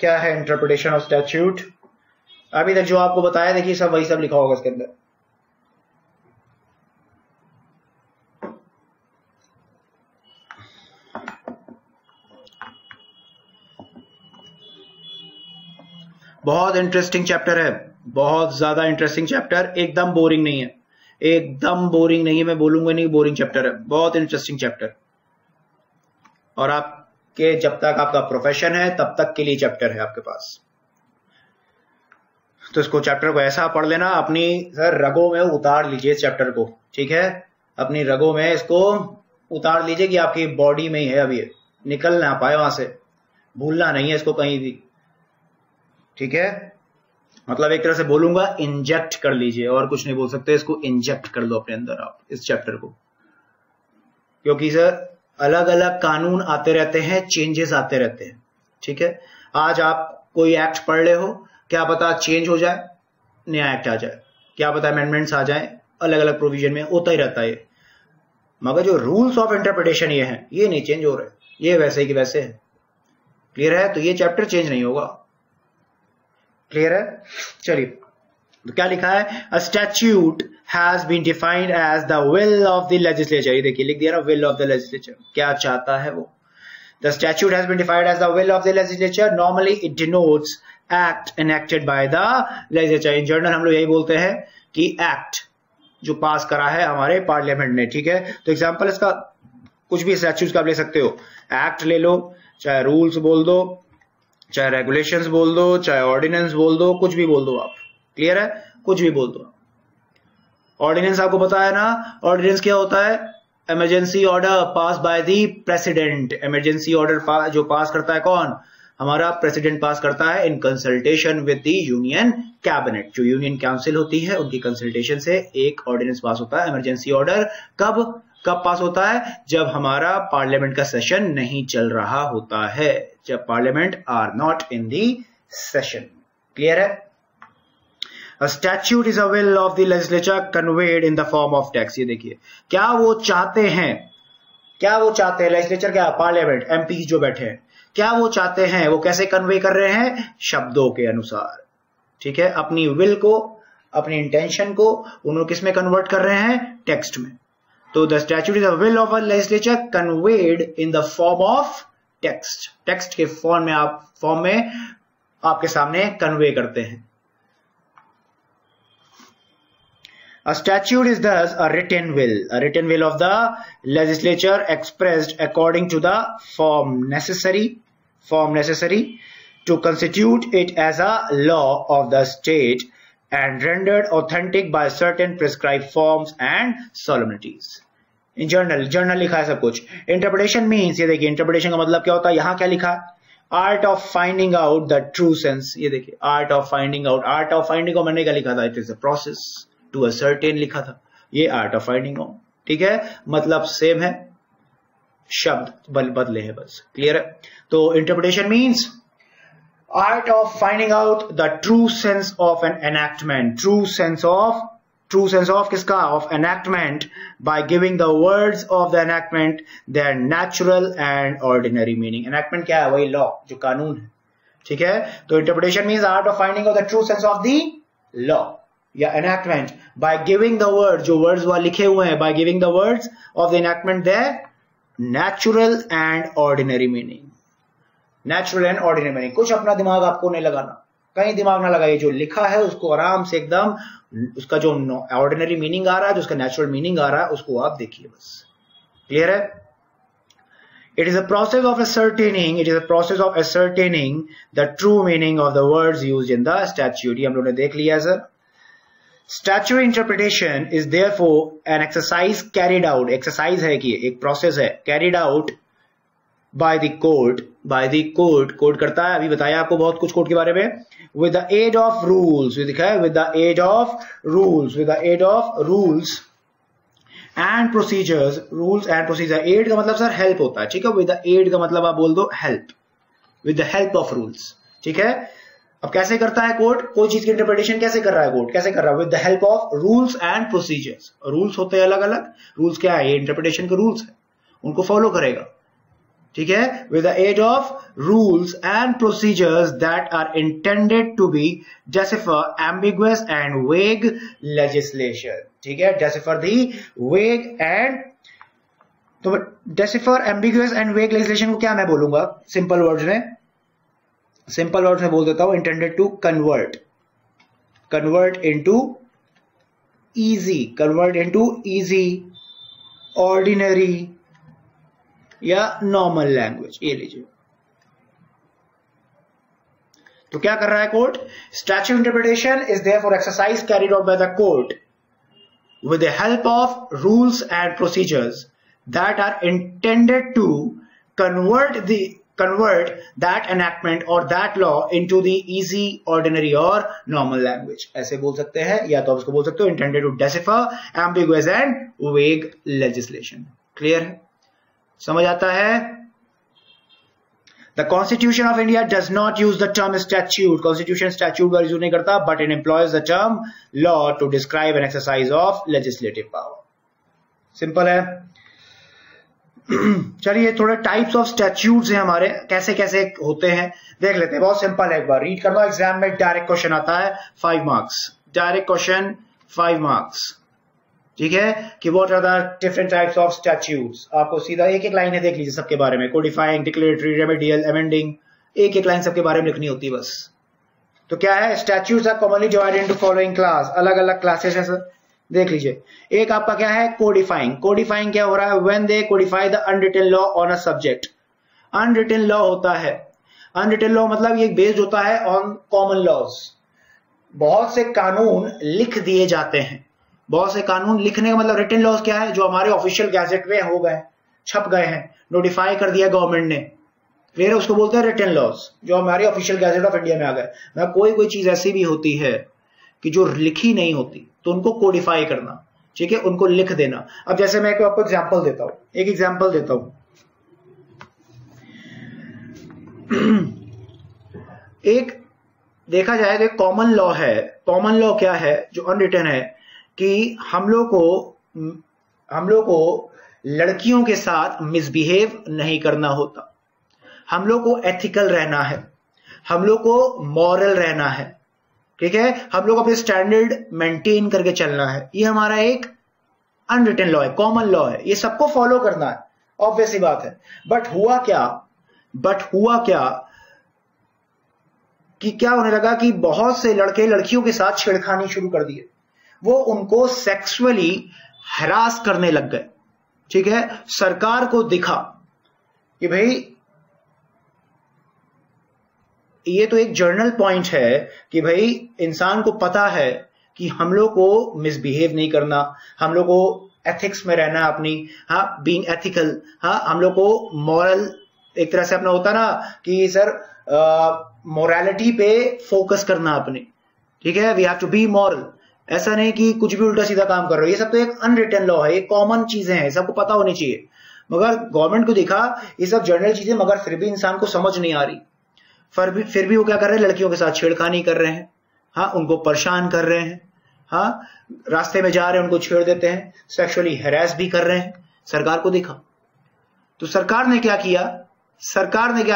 क्या है इंटरप्रिटेशन ऑफ स्टैट्यूट? अभी तक जो आपको बताया देखिए सब वही सब लिखा होगा इसके अंदर। बहुत इंटरेस्टिंग चैप्टर है, बहुत ज्यादा इंटरेस्टिंग चैप्टर, एकदम बोरिंग नहीं है, एकदम बोरिंग नहीं है, मैं बोलूंगा नहीं बोरिंग चैप्टर है, बहुत इंटरेस्टिंग चैप्टर। और आपके जब तक आपका प्रोफेशन है तब तक के लिए चैप्टर है आपके पास। तो इसको चैप्टर को ऐसा पढ़ लेना, अपनी सर रगों में उतार लीजिए इस चैप्टर को, ठीक है? अपनी रगों में इसको उतार लीजिए कि आपकी बॉडी में ही है, अभी निकल ना पाए वहां से, भूलना नहीं है इसको कहीं भी, ठीक है? मतलब एक तरह से बोलूंगा इंजेक्ट कर लीजिए, और कुछ नहीं बोल सकते, इसको इंजेक्ट कर लो अपने अंदर आप इस चैप्टर को। क्योंकि सर अलग अलग कानून आते रहते हैं, चेंजेस आते रहते हैं, ठीक है? आज आप कोई एक्ट पढ़ रहे हो, क्या पता चेंज हो जाए, नया एक्ट आ जाए, क्या पता अमेंडमेंट्स आ जाए, अलग अलग प्रोविजन में होता ही रहता है। मगर जो रूल्स ऑफ इंटरप्रिटेशन ये हैं, ये नहीं चेंज हो रहे, ये वैसे ही कि वैसे है। क्लियर है? तो ये चैप्टर चेंज नहीं होगा। क्लियर है? चलिए, तो क्या लिखा है? A statute has been defined as the will of the legislature. ये देखिए लिख दिया ना, विल ऑफ द लेजिस्लेचर, क्या चाहता है वो। The statute has been defined as the will of the legislature, normally it denotes act enacted by the legislature. In general हम लोग यही बोलते हैं कि एक्ट जो पास करा है हमारे पार्लियामेंट ने, ठीक है? तो एग्जांपल इसका कुछ भी स्टैट्यूट का आप ले सकते हो, एक्ट ले लो, चाहे रूल्स बोल दो, चाहे रेगुलेशंस बोल दो, चाहे ऑर्डिनेंस बोल दो, कुछ भी बोल दो आप। क्लियर है? कुछ भी बोल दो। ऑर्डिनेंस आपको पता है ना, ऑर्डिनेंस क्या होता है? Emergency order pass by the president. Emergency order जो पास करता है कौन? हमारा प्रेसिडेंट पास करता है in consultation with the union cabinet. जो यूनियन काउंसिल होती है उनकी कंसल्टेशन से एक ऑर्डिनेंस पास होता है। इमरजेंसी ऑर्डर कब पास होता है? जब हमारा पार्लियामेंट का सेशन नहीं चल रहा होता है, जब parliament are not in the session. Clear है? A statute is a will of the legislature conveyed in the form of text। ये देखिए, क्या वो चाहते हैं, क्या वो चाहते हैं लेजिस्लेचर, क्या पार्लियामेंट, एमपी जो बैठे हैं, क्या वो चाहते हैं, वो कैसे कन्वे कर रहे हैं? शब्दों के अनुसार, ठीक है? अपनी विल को, अपनी इंटेंशन को उन्होंने किस में कन्वर्ट कर रहे हैं? टेक्स्ट में। तो the statute is a will of a legislature conveyed in the form of text. Text के फॉर्म में आपके सामने कन्वे करते हैं। A statute is thus a written will of the legislature expressed according to the form necessary to constitute it as a law of the state and rendered authentic by certain prescribed forms and solemnities। In journal लिखा है सब कुछ। Interpretation means, ये देखिए interpretation का मतलब क्या होता है, यहां क्या लिखा है? Art of finding out the true sense, ये देखिए art of finding out, art of finding को मैंने क्या लिखा था, it is a process to ascertain लिखा था, ये आर्ट ऑफ फाइंडिंग आउट, ठीक है, मतलब सेम है, शब्द बदले हैं बस, क्लियर है। तो interpretation means art of finding out the true sense of an enactment, true sense of किसका, of enactment, by giving the words of the enactment their natural and ordinary meaning. Enactment क्या है, वही law, जो कानून है, ठीक है। तो interpretation means art of finding out the true sense of the law या enactment by giving the word, जो वर्ड्स वहां लिखे हुए हैं, by giving the words of the enactment their natural and ordinary meaning, natural and ordinary meaning. कुछ अपना दिमाग आपको नहीं लगाना, कहीं दिमाग ना लगाइए, जो लिखा है उसको आराम से एकदम, उसका जो ऑर्डिनरी मीनिंग आ रहा है, जो उसका नेचुरल मीनिंग आ रहा है, उसको आप देखिए बस, क्लियर है। It is a process of ascertaining, it is a process of ascertaining the true meaning of the words used in the statute, ये हम लोगों ने देख लिया sir. Statutory interpretation is therefore an exercise carried out, exercise है कि एक process है, carried out by the court, court करता है, अभी बताया आपको बहुत कुछ कोर्ट के बारे में, with the aid of rules, दिखा है, with the aid of rules and procedures, aid का मतलब सर हेल्प होता है, ठीक है, with the aid का मतलब आप बोल दो help, with the help of rules, ठीक है। अब कैसे करता है कोर्ट, कोई चीज की इंटरप्रिटेशन कैसे कर रहा है कोर्ट, कैसे कर रहा है, with the help of rules and procedures, rules होते हैं अलग अलग, रूल्स क्या है, ये इंटरप्रिटेशन के रूल्स है, उनको फॉलो करेगा, ठीक है, with the aid of rules and procedures that are intended to be decipher ambiguous and vague legislation, ठीक है, डेसिफर दी वेग एंड, तो decipher ambiguous and vague legislation को क्या मैं बोलूंगा सिंपल वर्ड्स में बोल देता हूं, intended to convert into easy ordinary या नॉर्मल लैंग्वेज, ये लीजिए। तो क्या कर रहा है court, statute interpretation is therefore exercise carried out by the court with the help of rules and procedures that are intended to convert that enactment or that law into the easy, ordinary or normal language, ऐसे बोल सकते हैं, या तो आप इसको बोल सकते हो intended to decipher ambiguous and vague legislation। Clear है, समझ आता है। The Constitution of India does not use the term statute. Constitution statute का यूज नहीं करता, but it employs the term law to describe an exercise of legislative power. Simple है। चलिए थोड़े टाइप्स ऑफ स्टैट्यूट्स हैं हमारे, कैसे कैसे होते हैं देख लेते हैं, बहुत सिंपल है, एक बार रीड करना, एग्जाम में डायरेक्ट क्वेश्चन आता है 5 मार्क्स, डायरेक्ट क्वेश्चन 5 मार्क्स, ठीक है, कि what are the different types of statutes, आपको सीधा एक एक लाइन है देख लीजिए सबके बारे में, कोडिफाइंग, डिक्लेरेटरी, रेमेडियल, अमेंडिंग, एक एक लाइन सबके बारे में लिखनी होती है बस। तो क्या है, statutes are commonly divided into following class, अलग अलग क्लासेस हैं सर, देख लीजिए। एक आपका क्या है, कोडिफाइंग क्या हो रहा है, when they Codify the unwritten law on a subject, unwritten law होता है, अनरिटन लॉ मतलब ये बेस्ड होता है ऑन कॉमन लॉज, बहुत से कानून लिख दिए जाते हैं, बहुत से कानून लिखने का मतलब, रिटन लॉज क्या है, जो हमारे ऑफिशियल गैजेट में हो गए, छप गए हैं, नोटिफाई कर दिया गवर्नमेंट ने, फिर उसको बोलते हैं रिटन लॉज, जो हमारे ऑफिशियल गैजेट ऑफ इंडिया में आ गए। मैं कोई चीज ऐसी भी होती है कि जो लिखी नहीं होती, तो उनको कोडिफाई करना, ठीक है, उनको लिख देना। अब जैसे मैं आपको एग्जांपल देता हूं, एक एग्जांपल देता हूं, एक देखा जाए तो कॉमन लॉ है, कॉमन लॉ क्या है जो अनरिटन है, कि हम लोग को लड़कियों के साथ मिसबिहेव नहीं करना होता, हम लोग को एथिकल रहना है, हम लोग को मॉरल रहना है, ठीक है, हम लोग अपने स्टैंडर्ड मेंटेन करके चलना है, ये हमारा एक अनरिटन लॉ है, कॉमन लॉ है, ये सबको फॉलो करना है, ऑब्वियस सी बात है। बट हुआ क्या कि क्या होने लगा कि बहुत से लड़के लड़कियों के साथ छेड़खानी शुरू कर दिए, वो उनको सेक्सुअली हरास करने लग गए, ठीक है। सरकार को दिखा कि भाई ये तो एक जर्नल पॉइंट है कि भाई इंसान को पता है कि हम लोग को मिसबिहेव नहीं करना, हम लोग को एथिक्स में रहना अपनी, हाँ, बीइंग एथिकल, हाँ, हम लोग को मॉरल एक तरह से अपना होता ना कि सर मोरालिटी पे फोकस करना अपने, ठीक है, we have to be moral. ऐसा नहीं कि कुछ भी उल्टा सीधा काम कर रहे हो, ये सब तो एक अनरिटन लॉ है, ये कॉमन चीजें हैं, सबको पता होनी चाहिए। मगर गवर्नमेंट को देखा ये सब जनरल चीजें, मगर फिर भी इंसान को समझ नहीं आ रही। फिर भी वो क्या कर रहे हैं, लड़कियों के साथ छेड़खानी कर रहे हैं, हाँ, उनको परेशान कर रहे हैं, हाँ, रास्ते में जा रहे हैं उनको छेड़ देते हैं, सेक्सुअली हैरेस भी कर रहे हैं। सरकार को देखा तो सरकार ने क्या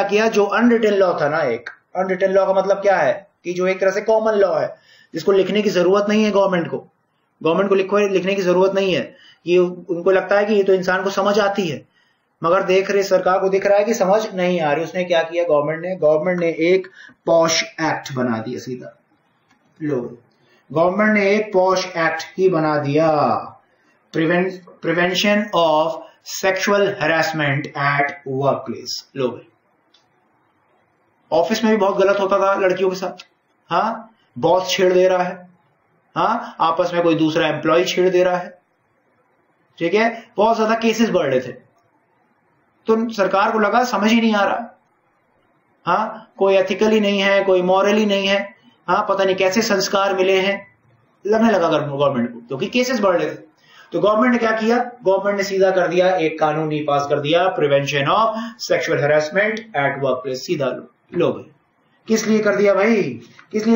किया, जो अनरिटन लॉ था ना, एक अनरिटन लॉ का मतलब क्या है कि जो एक तरह से कॉमन लॉ है, जिसको लिखने की जरूरत नहीं है गवर्नमेंट को लिखने की जरूरत नहीं है, ये उनको लगता है कि ये तो इंसान को समझ आती है, मगर सरकार को दिख रहा है कि समझ नहीं आ रही। उसने क्या किया, गवर्नमेंट ने एक पॉश एक्ट बना दिया, सीधा लो, गवर्नमेंट ने एक पॉश एक्ट ही बना दिया, prevention of sexual harassment at work place. लो भाई, ऑफिस में भी बहुत गलत होता था लड़कियों के साथ, हाँ, बॉस छेड़ दे रहा है, हाँ, आपस में कोई दूसरा एम्प्लॉय छेड़ दे रहा है, ठीक है, बहुत ज्यादा केसेस बढ़ रहे थे। तो सरकार को लगा समझ ही नहीं आ रहा, हाँ, कोई एथिकली नहीं है, कोई मॉरली नहीं है, हाँ, पता नहीं कैसे संस्कार मिले हैं, लगने लगा गवर्नमेंट को, क्योंकि केसेस बढ़ रहे थे। तो गवर्नमेंट ने क्या किया, गवर्नमेंट ने सीधा कर दिया, एक कानून ही पास कर दिया, prevention of sexual harassment at work place. सीधा लो भाई, किस लिए कर दिया भाई, किस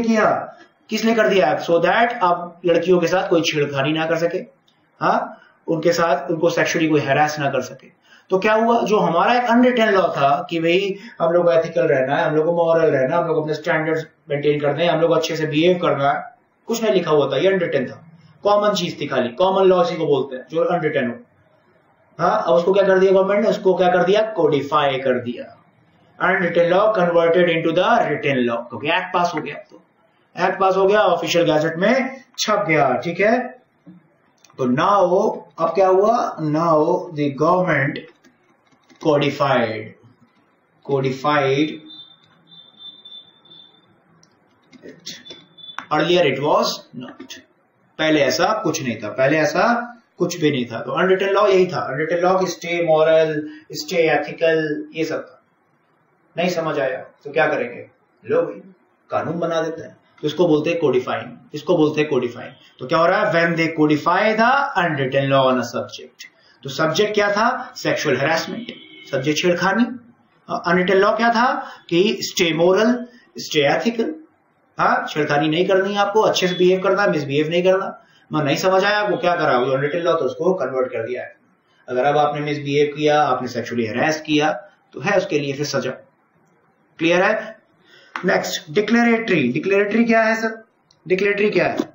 लिए कर दिया, सो दैट अब लड़कियों के साथ कोई छेड़खानी ना कर सके, हाँ, उनको सेक्सुअली कोई हैरेस ना कर सके। तो क्या हुआ, जो हमारा एक अनरिटन लॉ था कि भाई हम लोग को एथिकल रहना है, हम लोग को मॉरल रहना है, हम लोग अपने स्टैंडर्ड्स मेंटेन करने हैं, हम लोग अच्छे से बिहेव करना है, कुछ नहीं लिखा हुआ था, ये अनरिटन था, कॉमन चीज थी, खाली कॉमन लॉ इसी को बोलते हैं जो अनरिटन हो, हाँ। अब उसको क्या कर दिया गवर्नमेंट ने, उसको क्या कर दिया, कोडिफाई कर दिया, unwritten law converted into the written law, क्योंकि एक्ट पास हो गया, तो एक्ट पास हो गया, ऑफिशियल गैजेट में छप गया, ठीक है। तो नाउ अब क्या हुआ, now the government codified it. Earlier it was not. पहले ऐसा कुछ नहीं था, पहले ऐसा कुछ भी नहीं था। तो अनरिटन लॉ यही था, अनरिटन लॉ की स्टे मॉरल, स्टे एथिकल, ये सब था। नहीं समझ आया तो क्या करेंगे, लो भाई कानून बना देते हैं, तो इसको बोलते हैं कोडिफाइंग, तो क्या हो रहा है, when they Codify the unwritten law on a subject. तो सब्जेक्ट क्या था, सेक्सुअल हैरेसमेंट, सब्जेक्ट छेड़खानी। अनरिटन लॉ क्या था कि स्टे मोरल, स्टे एथिकल, हाँ, छेड़खानी नहीं करनी है आपको, अच्छे से बिहेव करना, मिसबिहेव नहीं करना। मैं नहीं समझ आया आपको, क्या करा, अनरिटन लॉ तो उसको कन्वर्ट कर दिया है। अगर अब आपने मिसबिहेव किया, आपने सेक्सुअली हैरेस किया, तो है उसके लिए फिर सजा। क्लियर है। नेक्स्ट, डिक्लेरेटरी क्या है सर, डिक्लेरेटरी क्या है,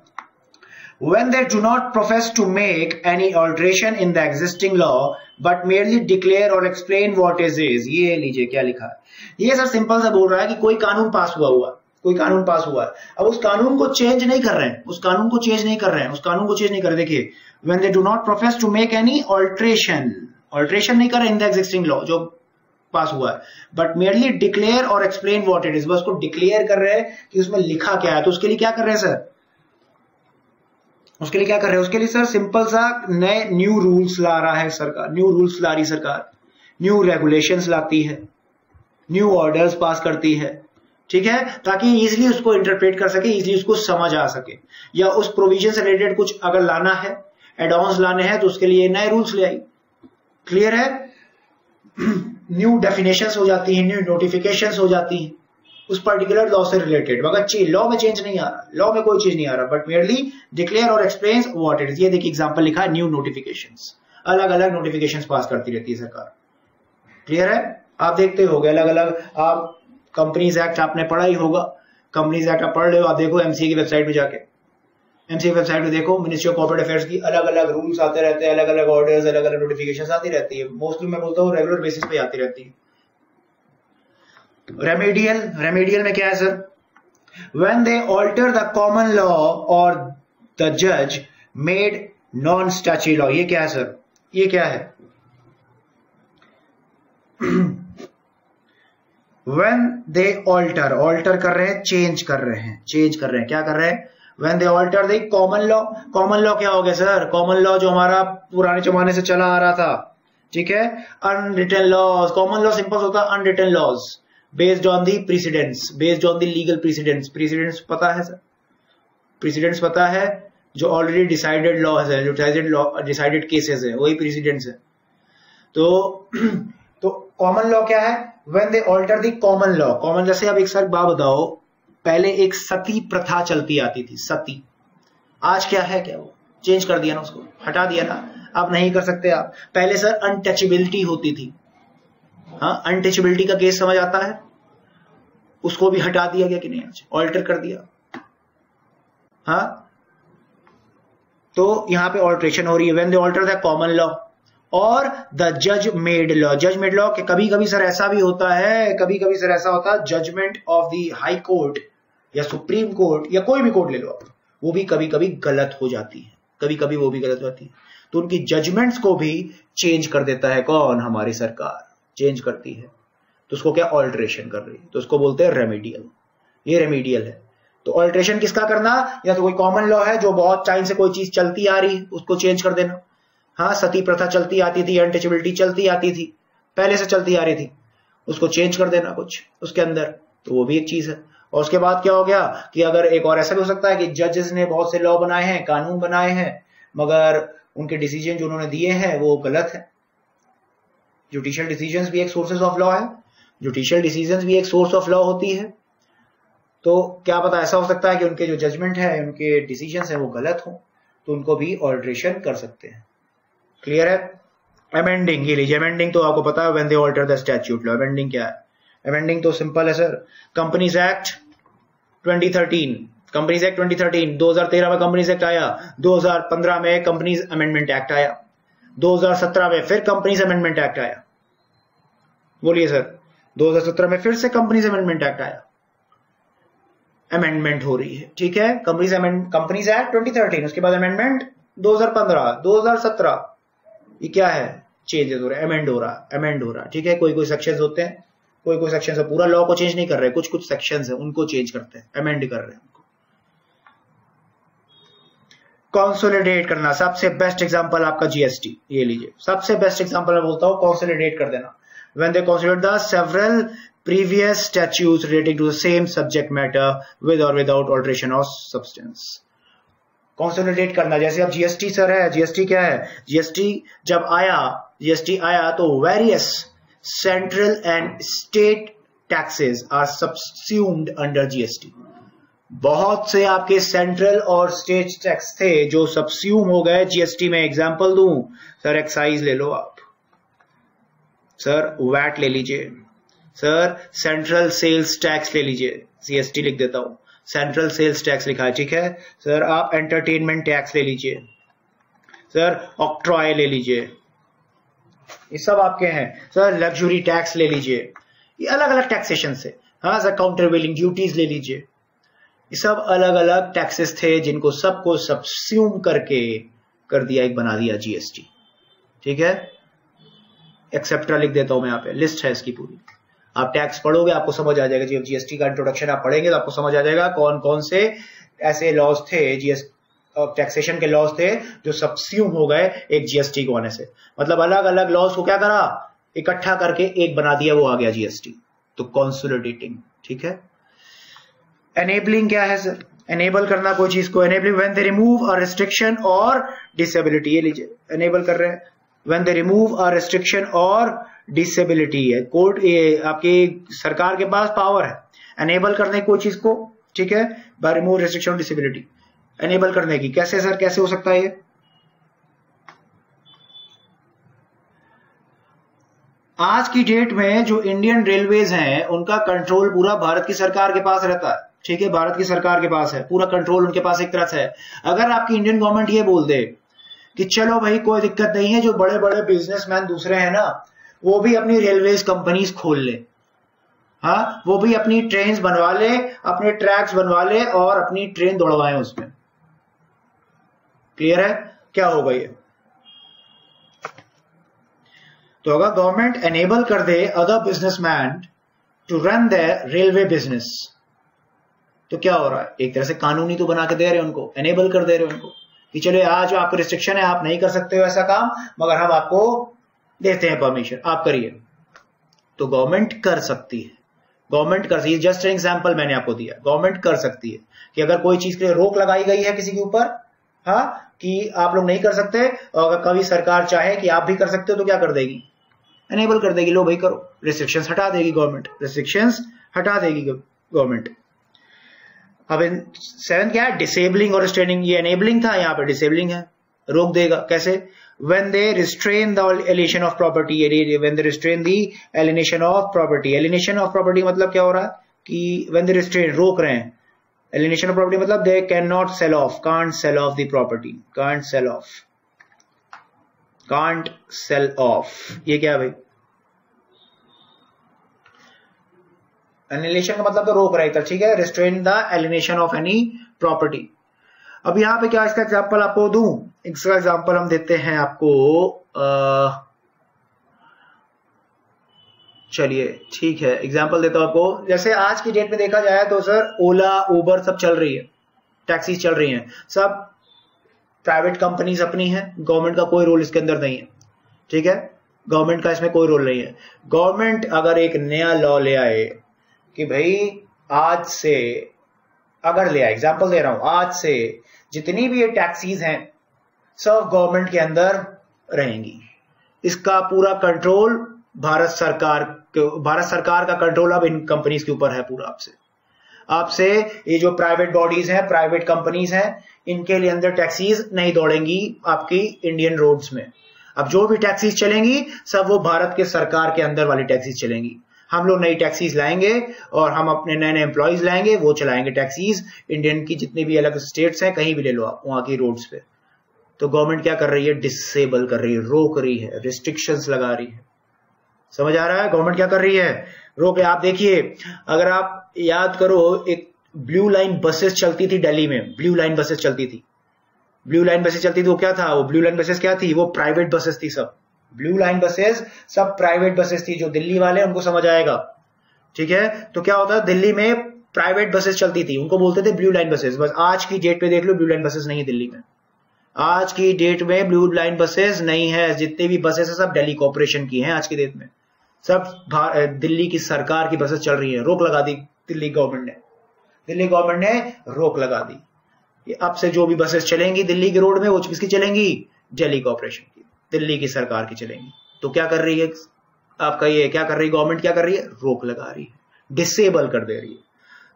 when they do not profess to make any alteration in the existing law but merely declare or explain what is। ये लीजिए क्या लिखा है, ये सर सिंपल सा बोल रहा है कि कोई कानून पास हुआ है, अब उस कानून को चेंज नहीं कर रहे हैं, उस कानून को चेंज नहीं कर रहे। देखिए, when they do not profess to make any alteration नहीं कर रहे in the existing law जो पास हुआ है, but merely declare or explain what it is, बस को डिक्लेयर कर रहे हैं कि उसमें लिखा क्या है। तो उसके लिए क्या कर रहे हैं सर, उसके लिए सर सिंपल सा नए न्यू रूल्स ला रही सरकार, न्यू रेगुलेशंस लाती है, न्यू ऑर्डर्स पास करती है, ठीक है, ताकि इजीली उसको इंटरप्रेट कर सके, इजीली उसको समझ आ सके, या उस प्रोविजन से रिलेटेड कुछ अगर लाना है, एड-ऑन्स लाने हैं, तो उसके लिए नए रूल्स ले आई। क्लियर है। न्यू डेफिनेशंस हो जाती है, न्यू नोटिफिकेशंस हो जाती हैं उस पर्टिकुलर लॉ से रिलेटेड, मगर लॉ में चेंज नहीं आ रहा, लॉ में कोई चीज नहीं आ रहा, बट मेयरली डिक्लेयर और एक्सप्लेन्स व्हाट इट इज। ये देखिए एग्जांपल लिखा है, न्यू नोटिफिकेशंस, अलग अलग नोटिफिकेशंस पास करती रहती है सरकार। क्लियर है। आप देखते होगे अलग अलग, आप कंपनीज एक्ट आपने पढ़ा ही होगा, कंपनीज एक्ट आप पढ़ रहे हो, आप देखो एमसीए की वेबसाइट में जाके, एमसीए वेबसाइट में देखो, मिनिस्ट्री ऑफ कॉर्पोरेट अफेयर्स की अलग अलग रूल्स आते रहते हैं, अलग अलग ऑर्डर्स, अलग अलग नोटिफिकेशंस आती रहती है, मोस्टली मैं बोलता हूँ रेगुलर बेसिस पे आती रहती है। रेमेडियल में क्या है sir, when they alter the common law or the judge made non-statutory law। ये क्या है सर, ये क्या है, when they alter कर रहे हैं, चेंज कर रहे हैं, क्या कर रहे हैं, when they alter the common law क्या हो गया सर, कॉमन लॉ जो हमारा पुराने जमाने से चला आ रहा था, ठीक है। Unwritten laws, common law simple होता है unwritten laws based on the precedents, based on the legal precedents. Precedents पता है सर, प्रीसिडेंट्स पता है, जो ऑलरेडी डिसाइडेड लॉ है, जो डिसाइडेड केसेस है, वही प्रीसिडेंट्स है। तो कॉमन लॉ क्या है? When they alter the common law. Common जैसे अब एक सर बात बताओ, पहले एक सती प्रथा चलती आती थी, सती। आज क्या है, क्या वो चेंज कर दिया ना, उसको हटा दिया ना, अब नहीं कर सकते आप। पहले सर अनटचेबिलिटी होती थी, हाँ, अनटचेबिलिटी का केस समझ आता है, उसको भी हटा दिया गया कि नहीं, आज ऑल्टर कर दिया, हाँ। तो यहां पे ऑल्ट्रेशन हो रही है when they alter the common law और द जज मेड लॉ। जज मेड लॉ के कभी कभी सर ऐसा भी होता है, कभी कभी सर ऐसा होता है, judgement of the high court या सुप्रीम कोर्ट या कोई भी कोर्ट ले लो आप, वो भी कभी कभी गलत हो जाती है, कभी कभी वो भी गलत होती है। तो उनकी जजमेंट्स को भी चेंज कर देता है कौन? हमारी सरकार चेंज करती है। तो उसको क्या ऑल्ट्रेशन कर रही है, तो उसको बोलते हैं रेमेडियल। ये रेमेडियल है। तो ऑल्ट्रेशन किसका करना? या तो कोई कॉमन लॉ है जो बहुत टाइम से कोई चीज चलती आ रही है, उसको चेंज कर देना। हाँ, सती प्रथा चलती आती थी, अनटचेबिलिटी चलती आती थी, पहले से चलती आ रही थी, उसको चेंज कर देना कुछ उसके अंदर, तो वो भी एक चीज है। और उसके बाद क्या हो गया कि अगर एक और ऐसा भी हो सकता है कि जजेस ने बहुत से लॉ बनाए हैं, कानून बनाए हैं, मगर उनके डिसीजन जो उन्होंने दिए हैं वो गलत है। जुडिशियल डिसीजंस भी एक सोर्सेस ऑफ लॉ है, जुडिशियल डिसीजंस भी एक सोर्स ऑफ लॉ होती है। तो क्या पता ऐसा हो सकता है कि उनके जो जजमेंट है, उनके डिसीजंस है, वो गलत हो, तो उनको भी ऑल्ट्रेशन कर सकते हैं। क्लियर है? अमेंडिंग, ये लीजिए अमेंडिंग तो आपको पता है, when they alter the statute law. Amending क्या है? अमेंडिंग तो सिंपल है sir, companies act 2013, companies act 2013, 2013 में कंपनीज एक्ट आया, 2015 में कंपनीज अमेंडमेंट एक्ट आया, 2017 में फिर कंपनीज अमेंडमेंट एक्ट आया। बोलिए सर, 2017 में फिर से कंपनीज अमेंडमेंट एक्ट आया, अमेंडमेंट हो रही है, ठीक है। कंपनीज एक्ट 2013, उसके बाद अमेंडमेंट 2015, 2017, ये क्या है? चेंजेस हो रहे हैं, अमेंड हो रहा, ठीक है। कोई कोई सेक्शंस होते हैं, कोई सेक्शन है, पूरा लॉ को चेंज नहीं कर रहे, कुछ कुछ सेक्शंस है उनको चेंज करते हैं, अमेंड कर रहे हैं उनको। कंसोलिडेट करना, सबसे बेस्ट एग्जांपल आपका जीएसटी, ये लीजिए, सबसे बेस्ट एग्जांपल मैं बोलता हूं, कंसोलिडेट कर देना। When they consolidate the several previous statutes relating to the same subject matter with or without alteration of substance. Consolidate करना, जैसे अब जीएसटी सर है, जीएसटी क्या है? जीएसटी जब आया, जीएसटी आया तो various central and state taxes are subsumed under GST. बहुत से आपके सेंट्रल और स्टेट टैक्स थे जो सबस्यूम हो गए जीएसटी में। एग्जांपल दूं सर, एक्साइज ले लो आप, सर वैट ले लीजिए, सर सेंट्रल सेल्स टैक्स ले लीजिए, सीएसटी लिख देता हूं, सेंट्रल सेल्स टैक्स लिखा है, ठीक है। सर आप एंटरटेनमेंट टैक्स ले लीजिए, सर ऑक्ट्रॉय ले लीजिए, ये सब आपके हैं। सर लग्जरी टैक्स ले लीजिए, ये अलग अलग टैक्सेशन से। हाँ सर, काउंटरवेलिंग ड्यूटीज ले लीजिए, ये सब अलग अलग टैक्सेस थे जिनको सबको सबस्यूम करके कर दिया, एक बना दिया जीएसटी, ठीक है। एक्सेप्ट्रा लिख देता हूं मैं यहाँ पे, लिस्ट है इसकी पूरी। आप टैक्स पढ़ोगे आपको समझ आ जाएगा, जब जीएसटी का इंट्रोडक्शन आप पढ़ेंगे तो आपको समझ आ जाएगा कौन कौन से ऐसे लॉज थे, टैक्सेशन के लॉज थे जो सबस्यूम हो गए एक जीएसटी को आने से। मतलब अलग अलग लॉज को क्या करा, इकट्ठा करके एक बना दिया, वो आ गया जीएसटी। तो कंसोलिडेटिंग, ठीक है। एनेबलिंग क्या है सर? एनेबल करना कोई चीज को, enabling when they remove a restriction और डिसेबिलिटी, ये लीजिए एनेबल कर रहे हैं, when they remove a restriction और डिसेबिलिटी है। कोर्ट, ये आपकी सरकार के पास पावर है एनेबल करने कोई चीज को, ठीक है, by remove restriction disability, enable करने की। कैसे सर, कैसे हो सकता है ये? आज की डेट में जो इंडियन रेलवेज हैं उनका कंट्रोल पूरा भारत की सरकार के पास रहता है, ठीक है, भारत की सरकार के पास है पूरा कंट्रोल, उनके पास एक तरह से है। अगर आपकी इंडियन गवर्नमेंट ये बोल दे कि चलो भाई कोई दिक्कत नहीं है, जो बड़े बड़े बिजनेसमैन दूसरे हैं ना, वो भी अपनी रेलवेज कंपनीज खोल ले, हाँ, वो भी अपनी ट्रेन्स बनवा ले, अपने ट्रैक्स बनवा ले और अपनी ट्रेन दौड़वाएं उसमें। क्लियर है? क्या होगा ये? तो अगर गवर्नमेंट एनेबल कर दे other businessman to run their railway business, तो क्या हो रहा है? एक तरह से कानूनी तो बना के दे रहे उनको, एनेबल कर दे रहे उनको कि चलो आज आपको रिस्ट्रिक्शन है, आप नहीं कर सकते हो ऐसा काम, मगर हम आपको देते हैं परमिशन, आप करिए, तो गवर्नमेंट कर सकती है, गवर्नमेंट कर सकती है। जस्ट एग्जांपल मैंने आपको दिया, गवर्नमेंट कर सकती है कि अगर कोई चीज के लिए रोक लगाई गई है किसी के ऊपर, हाँ, कि आप लोग नहीं कर सकते, और अगर कभी सरकार चाहे कि आप भी कर सकते हो तो क्या कर देगी, एनेबल कर देगी, लो भाई करो, रिस्ट्रिक्शंस हटा देगी गवर्नमेंट, रिस्ट्रिक्शंस हटा देगी गवर्नमेंट। अब 7 क्या है, डिसेबलिंग और रिस्ट्रेनिंग, ये एनेबलिंग था, यहाँ पे डिसेबलिंग है, रोक देगा। कैसे, when they restrain the alienation of property, when they restrain the alienation of property, alienation of property मतलब क्या हो रहा है कि when they restrain, रोक रहे हैं, alienation of property मतलब they cannot sell off, can't sell off the property, can't sell off, can't sell off, ये क्या है भाई, alienation का मतलब तो रोक रहे था, ठीक है, restrain the alienation of any property। अब यहां पे क्या इसका एग्जांपल आपको दूं, इसका एग्जांपल हम देते हैं आपको, चलिए ठीक है, एग्जांपल देता हूं आपको। जैसे आज की डेट में देखा जाए तो सर ओला उबर सब चल रही है, टैक्सीज चल रही हैं, सब प्राइवेट कंपनीज अपनी हैं, गवर्नमेंट का कोई रोल इसके अंदर नहीं है, ठीक है, गवर्नमेंट का इसमें कोई रोल नहीं है। गवर्नमेंट अगर एक नया लॉ ले आए कि भाई आज से, अगर ले आए, एग्जांपल दे रहा हूं, आज से जितनी भी ये टैक्सीज हैं सब गवर्नमेंट के अंदर रहेंगी, इसका पूरा कंट्रोल भारत सरकार का कंट्रोल अब इन कंपनीज के ऊपर है पूरा। आपसे ये जो प्राइवेट बॉडीज हैं, प्राइवेट कंपनीज हैं, इनके लिए अंदर टैक्सीज नहीं दौड़ेंगी आपकी इंडियन रोड्स में। अब जो भी टैक्सीज चलेंगी सब वो भारत के सरकार के अंदर वाली टैक्सीज चलेंगी। हम लोग नई टैक्सीज लाएंगे और हम अपने नए नए एम्प्लॉयज लाएंगे, वो चलाएंगे टैक्सीज, इंडियन की जितनी भी अलग स्टेट्स हैं, कहीं भी ले लो आप, वहां की रोड्स पे। तो गवर्नमेंट क्या कर रही है, डिसेबल कर रही है, रोक रही है, रिस्ट्रिक्शंस लगा रही है। समझ आ रहा है गवर्नमेंट क्या कर रही है, रोक रही है। आप देखिए, अगर आप याद करो, एक ब्लू लाइन बसेस चलती थी दिल्ली में, ब्लू लाइन बसेस चलती थी, ब्लू लाइन बसेस चलती थी, वो क्या था, वो ब्लू लाइन बसेस क्या थी, वो प्राइवेट बसेस थी, सब ब्लू लाइन बसेस सब प्राइवेट बसेस थी। जो दिल्ली वाले उनको समझ आएगा, ठीक है। तो क्या होता है, दिल्ली में प्राइवेट बसेस चलती थी, उनको बोलते थे ब्लू लाइन बसेस। बस आज की डेट पे देख लो, ब्लू लाइन बसेस नहीं है दिल्ली में, आज की डेट में ब्लू लाइन बसेस नहीं है। जितने भी बसेस है सब दिल्ली कॉर्पोरेशन की हैं आज की डेट में, सब दिल्ली की सरकार की बसेस चल रही है। रोक लगा दी दिल्ली गवर्नमेंट ने रोक लगा दी। अब से जो भी बसेस चलेंगी दिल्ली के रोड में, वो किसकी चलेंगी, दिल्ली कॉर्पोरेशन की, दिल्ली की सरकार की चलेंगी। तो क्या कर रही है आपका, ये क्या कर रही है गवर्नमेंट, क्या कर रही है, रोक लगा रही है, डिसेबल कर दे रही है।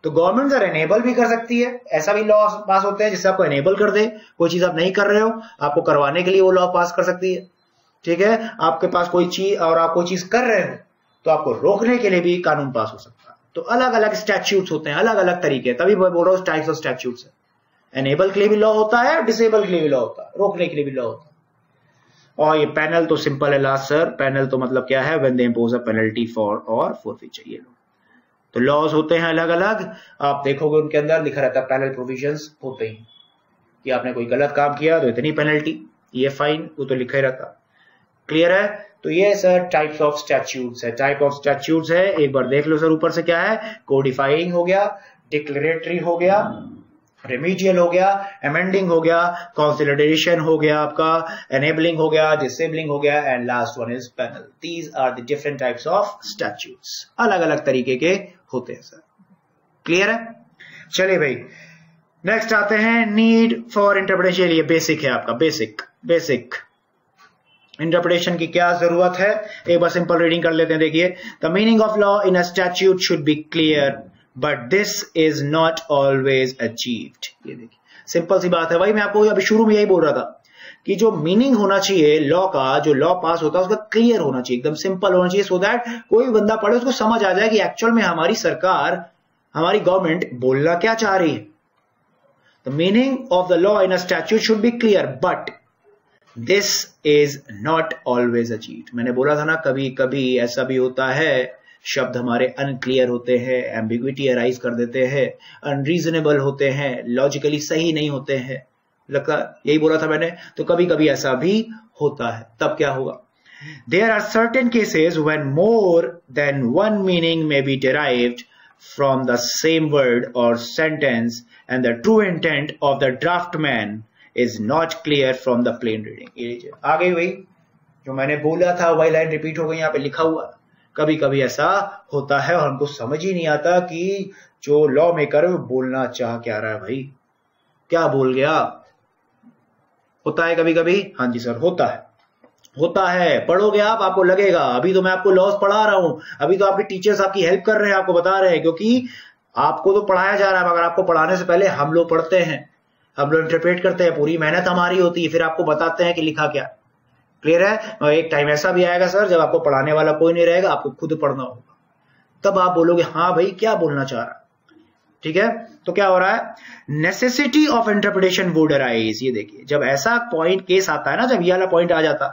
तो गवर्नमेंट सर एनेबल भी कर सकती है, ऐसा भी लॉ पास होते हैं जिससे आपको एनेबल कर दे, कोई चीज आप नहीं कर रहे हो आपको करवाने के लिए वो लॉ पास कर सकती है, ठीक है। आपके पास कोई चीज और आप कोई चीज कर रहे हो तो आपको रोकने के लिए भी कानून पास हो सकता है। तो अलग अलग स्टैट्यूट्स होते हैं, अलग अलग तरीके, तभी मैं बोल रहा हूं टाइप्स ऑफ स्टैट्यूट्स है। एनेबल के लिए भी लॉ होता है, डिसेबल के लिए भी लॉ होता है, रोकने के लिए भी लॉ होता है। और ये पैनल तो सिंपल है लास्ट सर, पैनल तो मतलब क्या है, when they impose a penalty for और फॉरफीचर, ये लो। तो लॉज होते हैं अलग अलग, आप देखोगे उनके अंदर लिखा रहता है पैनल प्रोविजंस होते ही, कि आपने कोई गलत काम किया तो इतनी पेनल्टी, ये फाइन, वो तो लिखा ही रहता। क्लियर है। तो ये सर टाइप्स ऑफ स्टैट्यूट्स है, टाइप ऑफ स्टैट्यूट्स है। एक बार देख लो सर, ऊपर से क्या है, कोडिफाइंग हो गया, डिक्लेरेटरी हो गया, रेमिडियल हो गया, अमेंडिंग हो गया, कंसोलिडेशन हो गया, आपका एनेबलिंग हो गया, डिसेबलिंग हो गया, and last one is penal. These are the different types of statutes, अलग अलग तरीके के होते हैं सर। क्लियर है। चलिए भाई नेक्स्ट आते हैं, नीड फॉर इंटरप्रिटेशन। ये बेसिक है आपका, बेसिक इंटरप्रिटेशन की क्या जरूरत है, एक बार सिंपल रीडिंग कर लेते हैं। देखिए, the meaning of law in a statute should be clear but this is not always achieved. ये देखिए सिंपल सी बात है भाई, मैं आपको अभी शुरू में यही बोल रहा था कि जो मीनिंग होना चाहिए लॉ का, जो लॉ पास होता है उसका क्लियर होना चाहिए, एकदम सिंपल होना चाहिए, सो दैट कोई बंदा पढ़े उसको समझ आ जाए कि एक्चुअल में हमारी सरकार, हमारी गवर्नमेंट बोलना क्या चाह रही है। The meaning of the law in a statute should be clear but this is not always achieved. मैंने बोला था ना, कभी कभी ऐसा भी होता है, शब्द हमारे अनक्लियर होते हैं, एम्बिग्विटी अराइज कर देते हैं, अनरीजनेबल होते हैं, लॉजिकली सही नहीं होते हैं, लगता यही बोला था मैंने। तो कभी कभी ऐसा भी होता है, तब क्या होगा, there are certain cases when more than one meaning may be derived from the same word or sentence and the true intent of the draftsman is not clear from the plain reading। आ गई भाई, जो मैंने बोला था वही line repeat हो गई, यहाँ पे लिखा हुआ। कभी कभी ऐसा होता है और हमको समझ ही नहीं आता कि जो लॉ मेकर बोलना चाह क्या रहा है, भाई क्या बोल गया। होता है कभी कभी, हाँ जी सर होता है, होता है। पढ़ोगे आप, आपको लगेगा। अभी तो मैं आपको लॉस पढ़ा रहा हूं, अभी तो आपके टीचर्स आपकी हेल्प कर रहे हैं, आपको बता रहे हैं, क्योंकि आपको तो पढ़ाया जा रहा है, मगर आपको पढ़ाने से पहले हम लोग पढ़ते हैं, हम लोग इंटरप्रेट करते हैं, पूरी मेहनत हमारी होती है, फिर आपको बताते हैं कि लिखा क्या। क्लियर है। और एक टाइम ऐसा भी आएगा सर जब आपको पढ़ाने वाला कोई नहीं रहेगा, आपको खुद पढ़ना होगा, तब आप बोलोगे हाँ भाई क्या बोलना चाह रहा। ठीक है, तो क्या हो रहा है, necessity of interpretation would arise. ये देखिए, जब ऐसा पॉइंट केस आता है ना, जब ये वाला पॉइंट आ जाता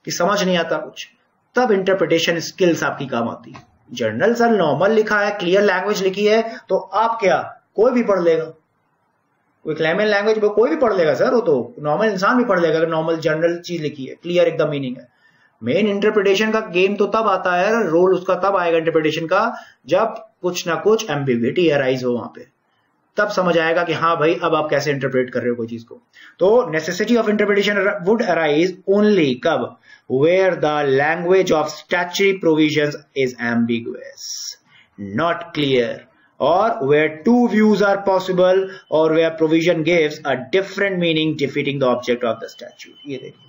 कि समझ नहीं आता कुछ, तब इंटरप्रिटेशन स्किल्स आपकी काम आती है। जर्नल सर नॉर्मल लिखा है, क्लियर लैंग्वेज लिखी है, तो आप क्या, कोई भी पढ़ लेगा, कोई क्लेमन लैंग्वेज में कोई भी पढ़ लेगा सर, वो तो नॉर्मल इंसान भी पढ़ लेगा अगर नॉर्मल जनरल चीज लिखी है, क्लियर एकदम मीनिंग है। मेन इंटरप्रिटेशन का गेम तो तब आता है, रोल उसका तब आएगा इंटरप्रिटेशन का, जब कुछ ना कुछ एम्बिग्विटी अराइज हो वहां पे, तब समझ आएगा कि हाँ भाई अब आप कैसे इंटरप्रेट कर रहे हो कोई चीज को। तो necessity of interpretation would arise only कब, where the language of statutory provisions is ambiguous, not clear, or where two views are possible, or where provision gives a different meaning defeating the object of the statute। ये देखिए,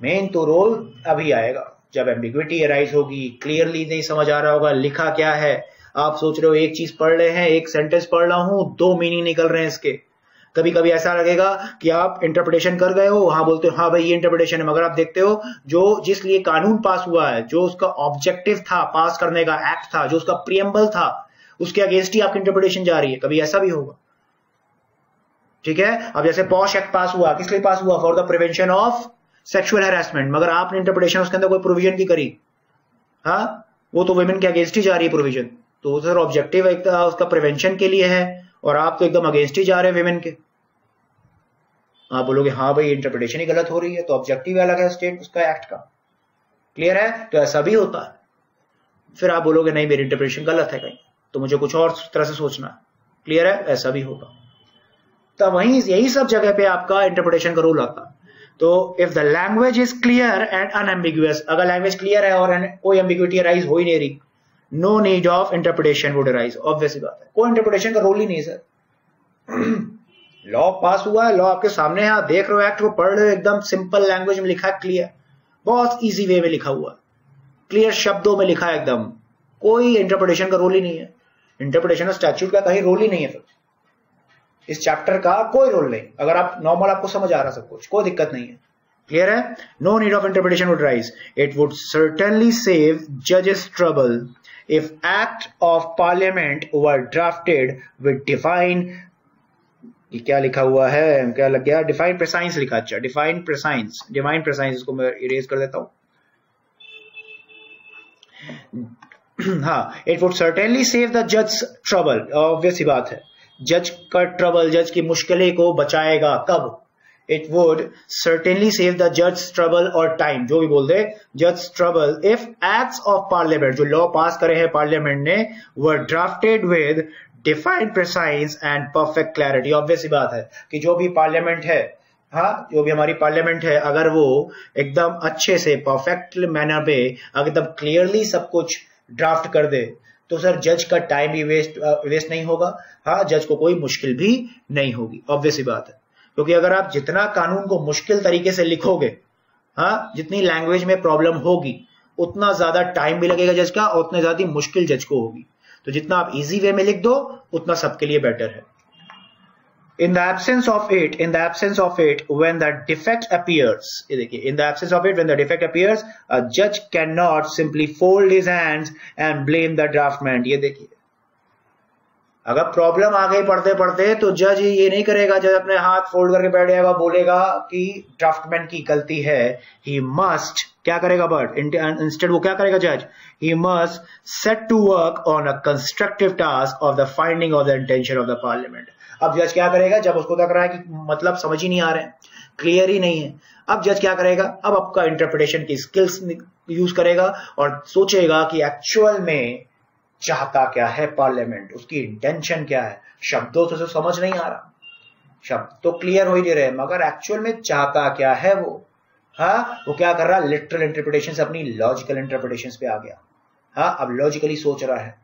main तो role अभी आएगा जब ambiguity arise होगी, clearly नहीं समझ आ रहा होगा लिखा क्या है। आप सोच रहे हो एक चीज पढ़ रहे हैं, एक सेंटेंस पढ़ रहा हूं, दो मीनिंग निकल रहे हैं इसके। कभी कभी ऐसा लगेगा कि आप इंटरप्रिटेशन कर गए हो, वहां बोलते हो हाँ भाई ये इंटरप्रिटेशन है, मगर आप देखते हो जो जिस लिए कानून पास हुआ है, जो उसका ऑब्जेक्टिव था पास करने का, एक्ट था, जो उसका प्रियम्बल था, उसके अगेंस्ट ही आपकी इंटरप्रिटेशन जा रही है। कभी ऐसा भी होगा। ठीक है, अब जैसे पॉश एक्ट पास हुआ, किस लिए पास हुआ, for the prevention of sexual harassment, मगर आपने इंटरप्रिटेशन उसके अंदर कोई प्रोविजन की करी, हाँ वो तो वुमेन के अगेंस्ट ही जा रही है प्रोविजन, तो सर ऑब्जेक्टिव उसका प्रिवेंशन के लिए है, और आप तो एकदम अगेंस्ट ही जा रहे हैं वुमेन के। आप बोलोगे हाँ भाई इंटरप्रिटेशन ही गलत हो रही है, तो ऑब्जेक्टिव अलग है स्टेट उसका एक्ट का। क्लियर है, तो ऐसा भी होता है। फिर आप बोलोगे नहीं मेरी इंटरप्रिटेशन गलत है कहीं, तो मुझे कुछ और तरह से सोचना। क्लियर है, ऐसा भी होगा। तब वहीं यही सब जगह पे आपका इंटरप्रिटेशन का रोल आता। तो if the language is clear and unambiguous, अगर लैंग्वेज क्लियर है और कोई एम्बिग्विटी अराइज हो ही नहीं रही, no need of interpretation would arise. Obvious बात है, कोई इंटरप्रिटेशन का रोल ही नहीं सर। लॉ पास हुआ है, लॉ आपके सामने है, आप देख रहे हो, एक्ट को पढ़ रहे हो, एकदम सिंपल लैंग्वेज में लिखा है, क्लियर, बहुत इजी वे में लिखा हुआ, क्लियर शब्दों में लिखा है एकदम, कोई इंटरप्रिटेशन का रोल ही नहीं है। इंटरप्रिटेशन ऑफ स्टैट्यूट का कहीं रोल ही नहीं है फिर, इस चैप्टर का कोई रोल नहीं। अगर आप नॉर्मल आपको समझ आ रहा सब कुछ, कोई दिक्कत नहीं है। क्लियर है, no need of interpretation would rise. It would certainly save जजेस trouble if act of parliament were drafted with define, ये क्या लिखा हुआ है, क्या लग गया, डिफाइन प्रिसाइंस लिखा। अच्छा, डिफाइन प्रिसाइंस, डिफाइन प्रिसाइंस, इसको मैं इरेज कर देता हूं। हाँ, it would certainly save the जज ट्रबल, ऑब्वियस ही बात है, जज का ट्रबल, जज की मुश्किलें को बचाएगा। कब, it would certainly save the जज ट्रबल और टाइम, जो भी बोल दे, जज trouble if acts of parliament, जो लॉ पास करे हैं पार्लियामेंट ने, were drafted with defined precise and perfect clarity. Obvious ही बात है कि जो भी पार्लियामेंट है, हाँ जो भी हमारी पार्लियामेंट है, अगर वो एकदम अच्छे से परफेक्ट मैनर पे एकदम क्लियरली सब कुछ ड्राफ्ट कर दे, तो सर जज का टाइम भी वेस्ट नहीं होगा, हाँ जज को कोई मुश्किल भी नहीं होगी। ऑब्वियस ही बात है, क्योंकि अगर आप जितना कानून को मुश्किल तरीके से लिखोगे, हाँ जितनी लैंग्वेज में प्रॉब्लम होगी, उतना ज्यादा टाइम भी लगेगा जज का, और उतनी ज्यादा मुश्किल जज को होगी। तो जितना आप इजी वे में लिख दो, उतना सबके लिए बेटर है। In the absence of it, when the defect appears, ये देखिए, in the absence of it, when the defect appears, a judge cannot simply fold his hands and blame the draftman। ये देखिए, अगर प्रॉब्लम आ गई पढ़ते पढ़ते, तो जज ये नहीं करेगा, जज अपने हाथ फोल्ड करके बैठ जाएगा, बोलेगा कि ड्राफ्टमैन की गलती है। ही मस्ट क्या करेगा, बट इंस्टेड वो क्या करेगा जज, he must set to work on a constructive task of the finding of the intention of the parliament. अब जज क्या करेगा, जब उसको लग रहा है कि मतलब समझ ही नहीं आ रहे हैं, क्लियर ही नहीं है, अब जज क्या करेगा, अब आपका इंटरप्रिटेशन की स्किल्स यूज करेगा और सोचेगा कि एक्चुअल में चाहता क्या है पार्लियामेंट, उसकी इंटेंशन क्या है। शब्दों से समझ नहीं आ रहा, शब्द तो क्लियर हो ही नहीं रहे, मगर एक्चुअल में चाहता क्या है वो, हाँ, वो क्या कर रहा है, लिटरल इंटरप्रिटेशन से अपनी लॉजिकल इंटरप्रिटेशन पे आ गया। हाँ, अब लॉजिकली सोच रहा है।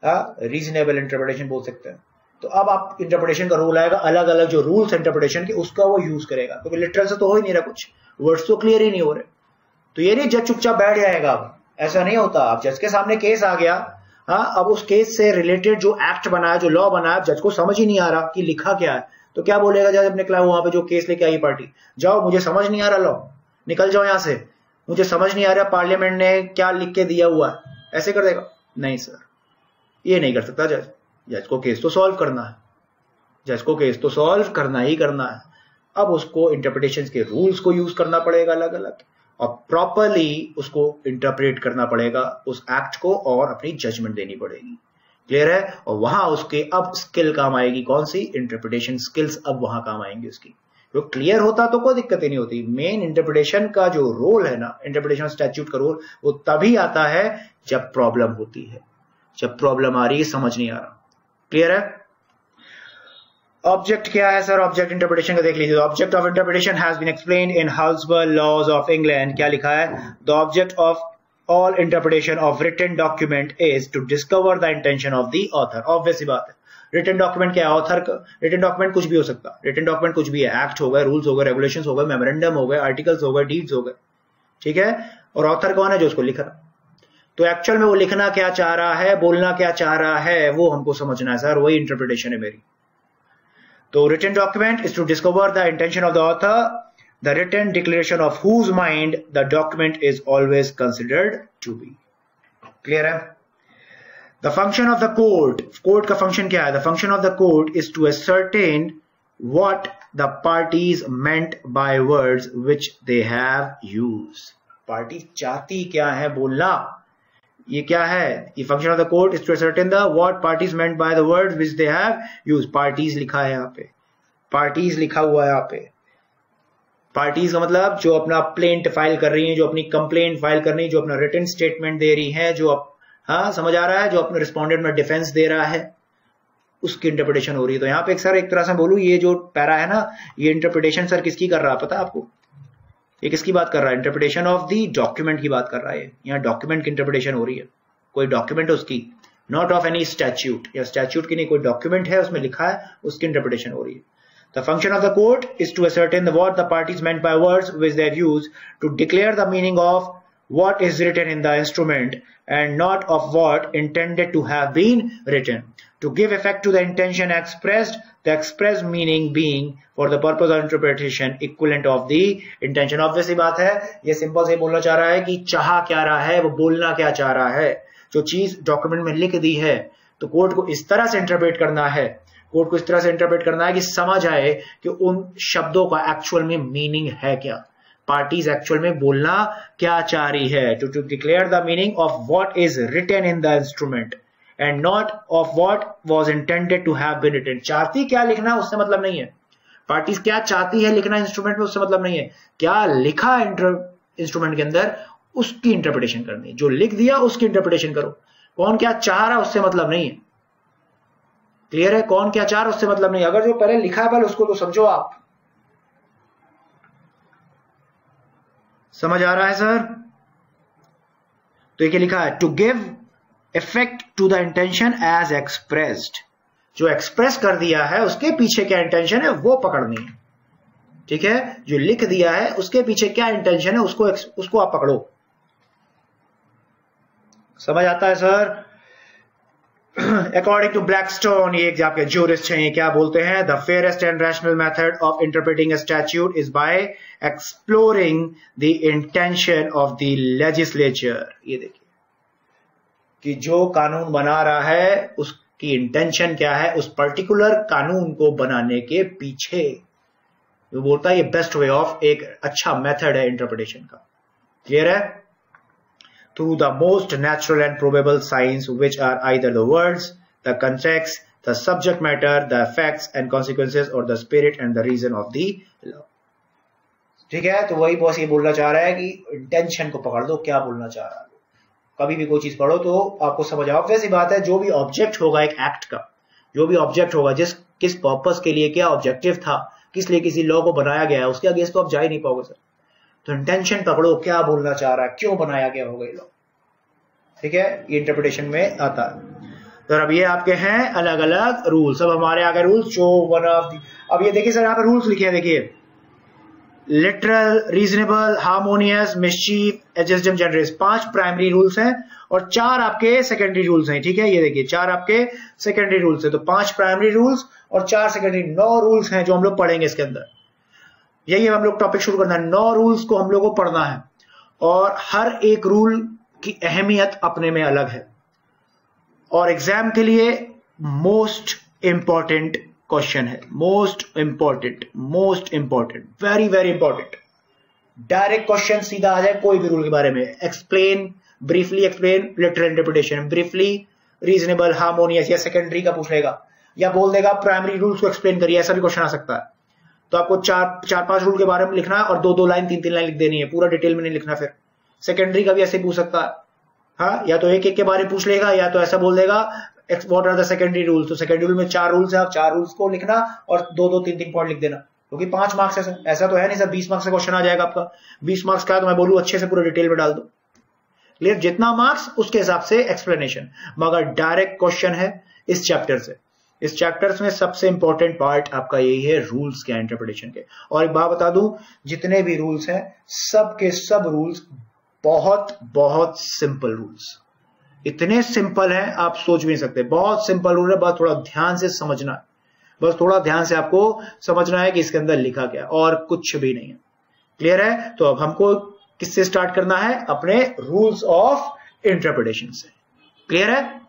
हाँ, रीजनेबल इंटरप्रिटेशन बोल सकते हैं। तो अब आप इंटरप्रिटेशन का रूल आएगा, अलग अलग जो रूल्स इंटरप्रिटेशन के उसका वो यूज करेगा, क्योंकि लिटरल से तो हो ही नहीं रहा, कुछ वर्ड्स तो क्लियर ही नहीं हो रहे। तो ये नहीं जज चुपचाप बैठ जाएगा, अब ऐसा नहीं होता। अब जज के सामने केस आ गया, हाँ, अब उस केस से रिलेटेड जो एक्ट बना है, जो लॉ बना है, जज को समझ ही नहीं आ रहा कि लिखा क्या है, तो क्या बोलेगा जज अपने क्लाइंट, वहां पे जो केस लेके आई पार्टी, जाओ मुझे समझ नहीं आ रहा लॉ, निकल जाओ यहां से, मुझे समझ नहीं आ रहा पार्लियामेंट ने क्या लिख के दिया हुआ है, ऐसे कर देगा? नहीं सर, ये नहीं कर सकता जज। जज को केस तो सॉल्व करना है, जज को केस तो सॉल्व करना ही करना है। अब उसको इंटरप्रिटेशन के रूल्स को यूज करना पड़ेगा अलग अलग, और प्रॉपरली उसको इंटरप्रेट करना पड़ेगा उस एक्ट को, और अपनी जजमेंट देनी पड़ेगी। क्लियर है? और वहां उसके अब स्किल काम आएगी, कौन सी? इंटरप्रिटेशन स्किल्स अब वहां काम आएंगी उसकी। जो क्लियर होता तो कोई दिक्कत ही नहीं होती। मेन इंटरप्रिटेशन का जो रोल है ना, इंटरप्रिटेशन स्टैट्यूट का रोल, वो तभी आता है जब प्रॉब्लम होती है, जब प्रॉब्लम आ रही है, समझ नहीं आ रहा। क्लियर है? ऑब्जेक्ट क्या है सर? ऑब्जेक्ट इंटरप्रिटेशन का देख लीजिए। Object of interpretation has been explained in Halsbury laws of England. क्या लिखा है? The object of all interpretation of written document is to discover the intention of the author. Obvious बात है, written document क्या है? ऑथर का written document कुछ भी हो सकता है। रिटन डॉक्यूमेंट कुछ भी है, एक्ट हो गए, रूल्स हो गए, रेगुलेशंस हो गए, मेमोरेंडम हो गए, आर्टिकल्स हो गए, डीड्स हो गए, ठीक है। और ऑथर कौन है? जो उसको लिख रहा। तो एक्चुअल में वो लिखना क्या चाह रहा है, बोलना क्या चाह रहा है, वो हमको समझना है सर, वही इंटरप्रिटेशन है मेरी। तो written document is to discover the intention of the author. The written declaration of whose mind the document is always considered to be. Clear है? The function of the court. Court का function क्या है? The function of the court is to ascertain what the parties meant by words which they have used. Parties चाहती क्या है बोलना, ये क्या है? ये function of the court is to ascertain the what parties meant by the words which they have used. Parties लिखा है यहाँ पे, पार्टीज लिखा हुआ है यहाँ पे। पार्टीज का मतलब जो अपना प्लेंट फाइल कर रही है, जो अपनी कंप्लेंट फाइल कर रही है, जो अपना रिटन स्टेटमेंट दे रही है, जो हाँ समझ आ रहा है, जो अपने रिस्पोंडेंट में डिफेंस दे रहा है, उसकी इंटरप्रिटेशन हो रही है। तो यहाँ पे सर एक तरह से बोलूं, ये जो पैरा है ना, ये इंटरप्रिटेशन सर किसकी कर रहा है पता है आपको? ये किसकी बात कर रहा है? इंटरप्रिटेशन ऑफ दी डॉक्यूमेंट की बात कर रहा है। यहाँ डॉक्यूमेंट की इंटरप्रिटेशन हो रही है, कोई डॉक्यूमेंट है उसकी, नॉट ऑफ एनी स्टैट्यूट, या स्टैट्यूट की नहीं, कोई डॉक्यूमेंट है उसमें लिखा है, उसकी इंटरप्रिटेशन हो रही है। The function of the court is to ascertain what the parties meant by words which they have used, to declare the meaning of what is written in the instrument and not of what intended to have been written, to give effect to the intention expressed, the expressed meaning being for the purpose of interpretation equivalent of the intention. Obviously बात है, ये simple से बोलना चाह रहा है कि चाह क्या रहा है, वो बोलना क्या चाह रहा है। जो चीज डॉक्यूमेंट में लिख दी है, तो कोर्ट को इस तरह से इंटरप्रेट करना है, कोर्ट को इस तरह से इंटरप्रेट करना है कि समझ आए कि उन शब्दों का एक्चुअल में मीनिंग है क्या, पार्टीज एक्चुअल में बोलना क्या चाह रही है। To declare the meaning of what is written in the instrument and not of what was intended to have been written. चाहती क्या लिखना उससे मतलब नहीं है, पार्टीज क्या चाहती है लिखना इंस्ट्रूमेंट में उससे मतलब नहीं है, क्या लिखा इंस्ट्रूमेंट के अंदर उसकी इंटरप्रिटेशन करनी है। जो लिख दिया उसकी इंटरप्रिटेशन करो, कौन क्या चाह रहा उससे मतलब नहीं है। क्लियर है? कौन क्या चाह रहा उससे मतलब नहीं। अगर जो पहले लिखा है पहले उसको तो समझो आप। समझ आ रहा है सर? तो ये लिखा है to give effect to the intention as expressed. जो एक्सप्रेस कर दिया है उसके पीछे क्या इंटेंशन है वो पकड़नी है, ठीक है। जो लिख दिया है उसके पीछे क्या इंटेंशन है उसको आप पकड़ो। समझ आता है सर? अकॉर्डिंग टू ब्लैकस्टोन, ये आपके ज्यूरिस्ट हैं, ये क्या बोलते हैं? The fairest and rational method of interpreting a statute is by exploring the intention of the legislature. ये देखिए कि जो कानून बना रहा है उसकी इंटेंशन क्या है, उस पर्टिकुलर कानून को बनाने के पीछे। वो बोलता है ये बेस्ट वे ऑफ, एक अच्छा मेथड है इंटरप्रिटेशन का। क्लियर है? Through the most natural and probable signs, which are either the words, the context, the subject matter, the effects and consequences, or the spirit and the reason of the law. ठीक है? तो वही boss ये बोलना चाह रहा है कि इंटेंशन को पकड़ दो, क्या बोलना चाह रहा है। कभी भी कोई चीज पढ़ो तो आपको समझ आओ। वैसी बात है, जो भी ऑब्जेक्ट होगा एक एक्ट का, जो भी ऑब्जेक्ट होगा, किस पर्पस के लिए, क्या ऑब्जेक्टिव था, किस लिए किसी लॉ को बनाया गया है, उसके अगेंस्ट तो आप जा ही नहीं पाओगे सर। तो इंटेंशन पकड़ो, क्या बोलना चाह रहा है, क्यों बनाया गया होगा ये लोग, ठीक है, ये इंटरप्रिटेशन में आता है। तो अब ये आपके हैं अलग अलग रूल्स। अब हमारे आगे रूल्स जो वन ऑफ अब ये देखिए सर, यहाँ पे रूल्स लिखे हैं, देखिए literal, reasonable, harmonious, mischief, ejusdem, generis, 5 primary rules हैं और 4 आपके सेकेंडरी रूल्स हैं, ठीक है, ये देखिए 4 आपके सेकेंडरी रूल्स हैं। तो 5 प्राइमरी रूल्स और 4 सेकेंडरी, 9 रूल्स हैं जो हम लोग पढ़ेंगे इसके अंदर। यही हम लोग टॉपिक शुरू करना है, 9 रूल्स को हम लोग को पढ़ना है और हर एक रूल की अहमियत अपने में अलग है और एग्जाम के लिए मोस्ट इंपॉर्टेंट क्वेश्चन है, most important, very very important. Direct question सीधा आ जाए कोई भी रूल के बारे में, explain, briefly explain literal interpretation, briefly reasonable, harmonious, या सेकेंडरी का पूछ लेगा या बोल देगा प्राइमरी रूल्स को एक्सप्लेन करिए, ऐसा भी क्वेश्चन आ सकता है। तो आपको 4-5 रूल के बारे में लिखना है और 2-2 लाइन 3-3 लाइन लिख देनी है, पूरा डिटेल में नहीं लिखना। फिर सेकेंडरी का भी ऐसे पूछ सकता है, हाँ, या तो एक के बारे में पूछ लेगा या तो ऐसा बोल देगा what are the secondary rules. तो सेकेंडरी रूल में 4 रूल्स है, आप 4 रूल्स को लिखना और 2-2 3-3 पॉइंट लिख देना, क्योंकि 5 मार्क्स है सर, ऐसा तो है नहीं सर 20 मार्क्स का क्वेश्चन आ जाएगा आपका। 20 मार्क्स का तो मैं बोलूं अच्छे से पूरा डिटेल में डाल दो, क्लियर, जितना मार्क्स उसके हिसाब से एक्सप्लेनेशन। मगर डायरेक्ट क्वेश्चन है इस चैप्टर से, इस चैप्टर्स में सबसे इंपॉर्टेंट पार्ट आपका यही है रूल्स के, इंटरप्रिटेशन के। और एक बात बता दूं, जितने भी रूल्स हैं सब के सब रूल्स बहुत बहुत सिंपल रूल्स, इतने सिंपल हैं आप सोच भी नहीं सकते। बहुत सिंपल रूल है, बस थोड़ा ध्यान से समझना है, बस थोड़ा ध्यान से आपको समझना है कि इसके अंदर लिखा क्या, और कुछ भी नहीं है, क्लियर है। तो अब हमको किससे स्टार्ट करना है, अपने रूल्स ऑफ इंटरप्रिटेशन से, क्लियर है।